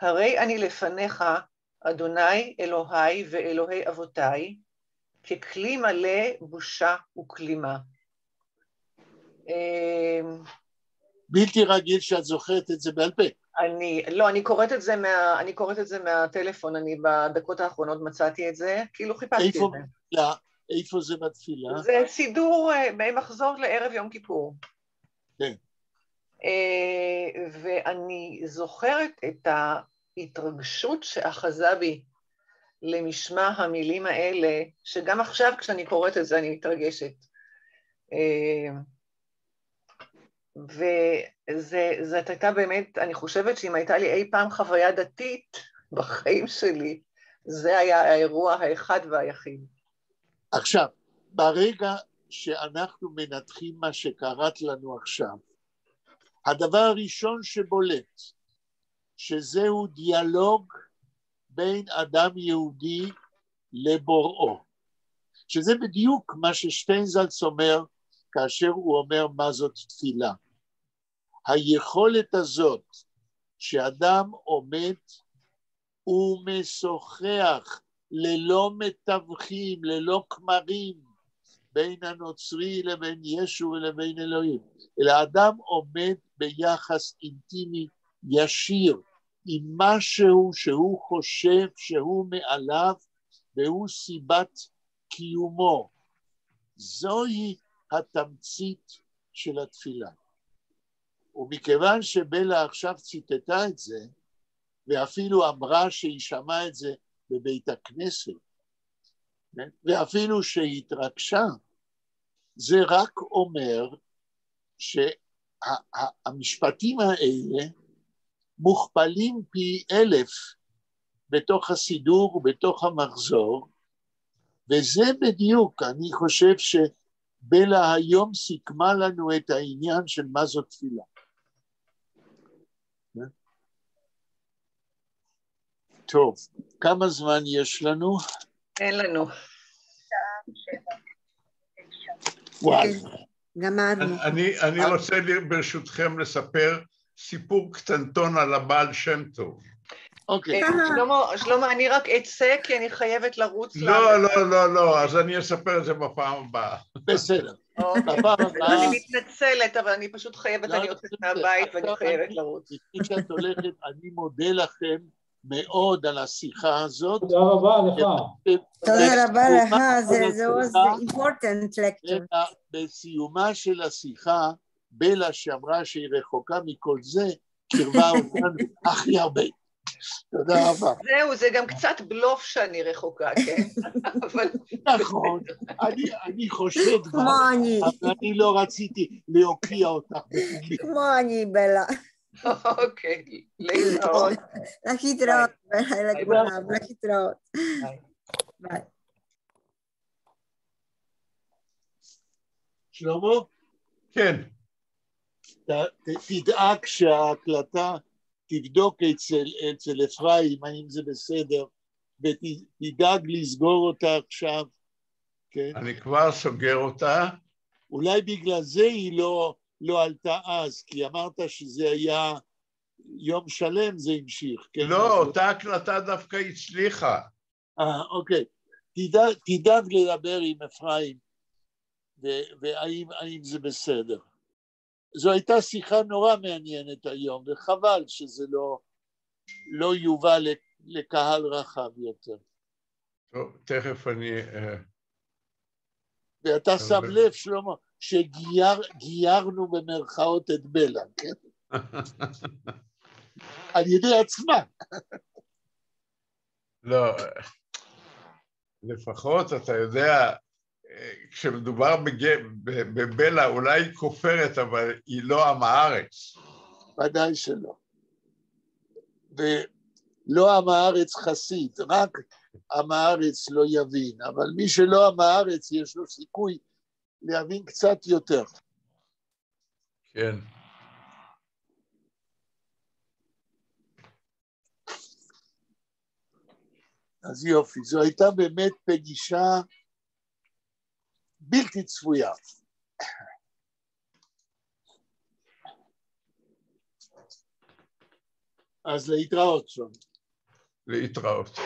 הרי אני לפניך, אדוני אלוהי ואלוהי אבותיי, ככלי מלא בושה וכלימה. בלתי רגיל שאת זוכרת את זה בעל פה. אני קוראת את זה מהטלפון, אני בדקות האחרונות מצאתי את זה, כאילו חיפשתי את זה. איפה זה בתפילה? זה סידור מחזור לערב יום כיפור. כן. ואני זוכרת את ההתרגשות שאחזה בי למשמע המילים האלה, שגם עכשיו כשאני קוראת את זה אני מתרגשת. וזאת הייתה באמת, אני חושבת שאם הייתה לי אי פעם חוויה דתית בחיים שלי, זה היה האירוע האחד והיחיד. עכשיו, ברגע שאנחנו מנתחים מה שקראת לנו עכשיו, הדבר הראשון שבולט, שזהו דיאלוג בין אדם יהודי לבוראו, שזה בדיוק מה ששטיינזלץ אומר, כאשר הוא אומר מה זאת תפילה. היכולת הזאת שאדם עומד ומשוחח ללא מתווכים, ללא כמרים, בין הנוצרי לבין ישו ולבין אלוהים, אלא אדם עומד ביחס אינטימי ישיר עם משהו שהוא חושב שהוא מעליו והוא סיבת קיומו. זוהי התמצית של התפילה. ומכיוון שבלה עכשיו ציטטה את זה, ואפילו אמרה שהיא שמעה את זה בבית הכנסת, ואפילו שהתרגשה, זה רק אומר שהמשפטים האלה מוכפלים פי 1000 בתוך הסידור ובתוך המחזור, וזה בדיוק, אני חושב שבלה היום סיכמה לנו את העניין של מה זאת תפילה. טוב, כמה זמן יש לנו? אין לנו. וואי. גמרנו. אני רוצה ברשותכם לספר סיפור קטנטון על הבעל שם טוב. אוקיי. שלמה, אני רק אצא כי אני חייבת לרוץ. לא, אז אני אספר את זה בפעם הבאה. בסדר. אני מתנצלת, אבל אני פשוט חייבת, אני יוצאת מהבית ואני חייבת לרוץ. לפני שאת הולכת, אני מודה לכם מאוד על השיחה הזאת. תודה רבה לך. תודה רבה לך, זה was important lecture. בסיומה של השיחה, בלה שאמרה שהיא רחוקה מכל זה, קרבה אותנו הכי הרבה. תודה רבה. זהו, זה גם קצת בלוף שאני רחוקה, כן? נכון, אני חושד בה, אבל אני לא רציתי להוקיע אותך בפומבי. כמו אני, בלה. אוקיי, להתראות. להתראות, בלה, להתראות. ביי. שלמה? כן. תדאג שההקלטה תבדוק אצל אפרים, האם זה בסדר, ותדאג לסגור אותה עכשיו. כן? אני כבר סוגר אותה. אולי בגלל זה היא לא עלתה אז, כי אמרת שזה היה יום שלם זה המשיך. כן? לא, אותה הקלטה דווקא הצליחה. אוקיי. תדאג לדבר עם אפרים, והאם זה בסדר. זו הייתה שיחה נורא מעניינת היום, וחבל שזה לא יובא לקהל רחב יותר. טוב, תכף אני... ואתה שם לב, שלמה, שגיירנו במרכאות את בלה, כן? על ידי עצמה. לא, לפחות אתה יודע, כשמדובר בבלה, אולי היא כופרת, אבל היא לא עם הארץ. ודאי שלא. ולא עם הארץ חסיד, רק עם הארץ לא יבין, אבל מי שלא עם הארץ יש לו סיכוי להבין קצת יותר. כן. אז יופי, זו הייתה באמת פגישה בלתי צפויה. אז להתראות שם. להתראות.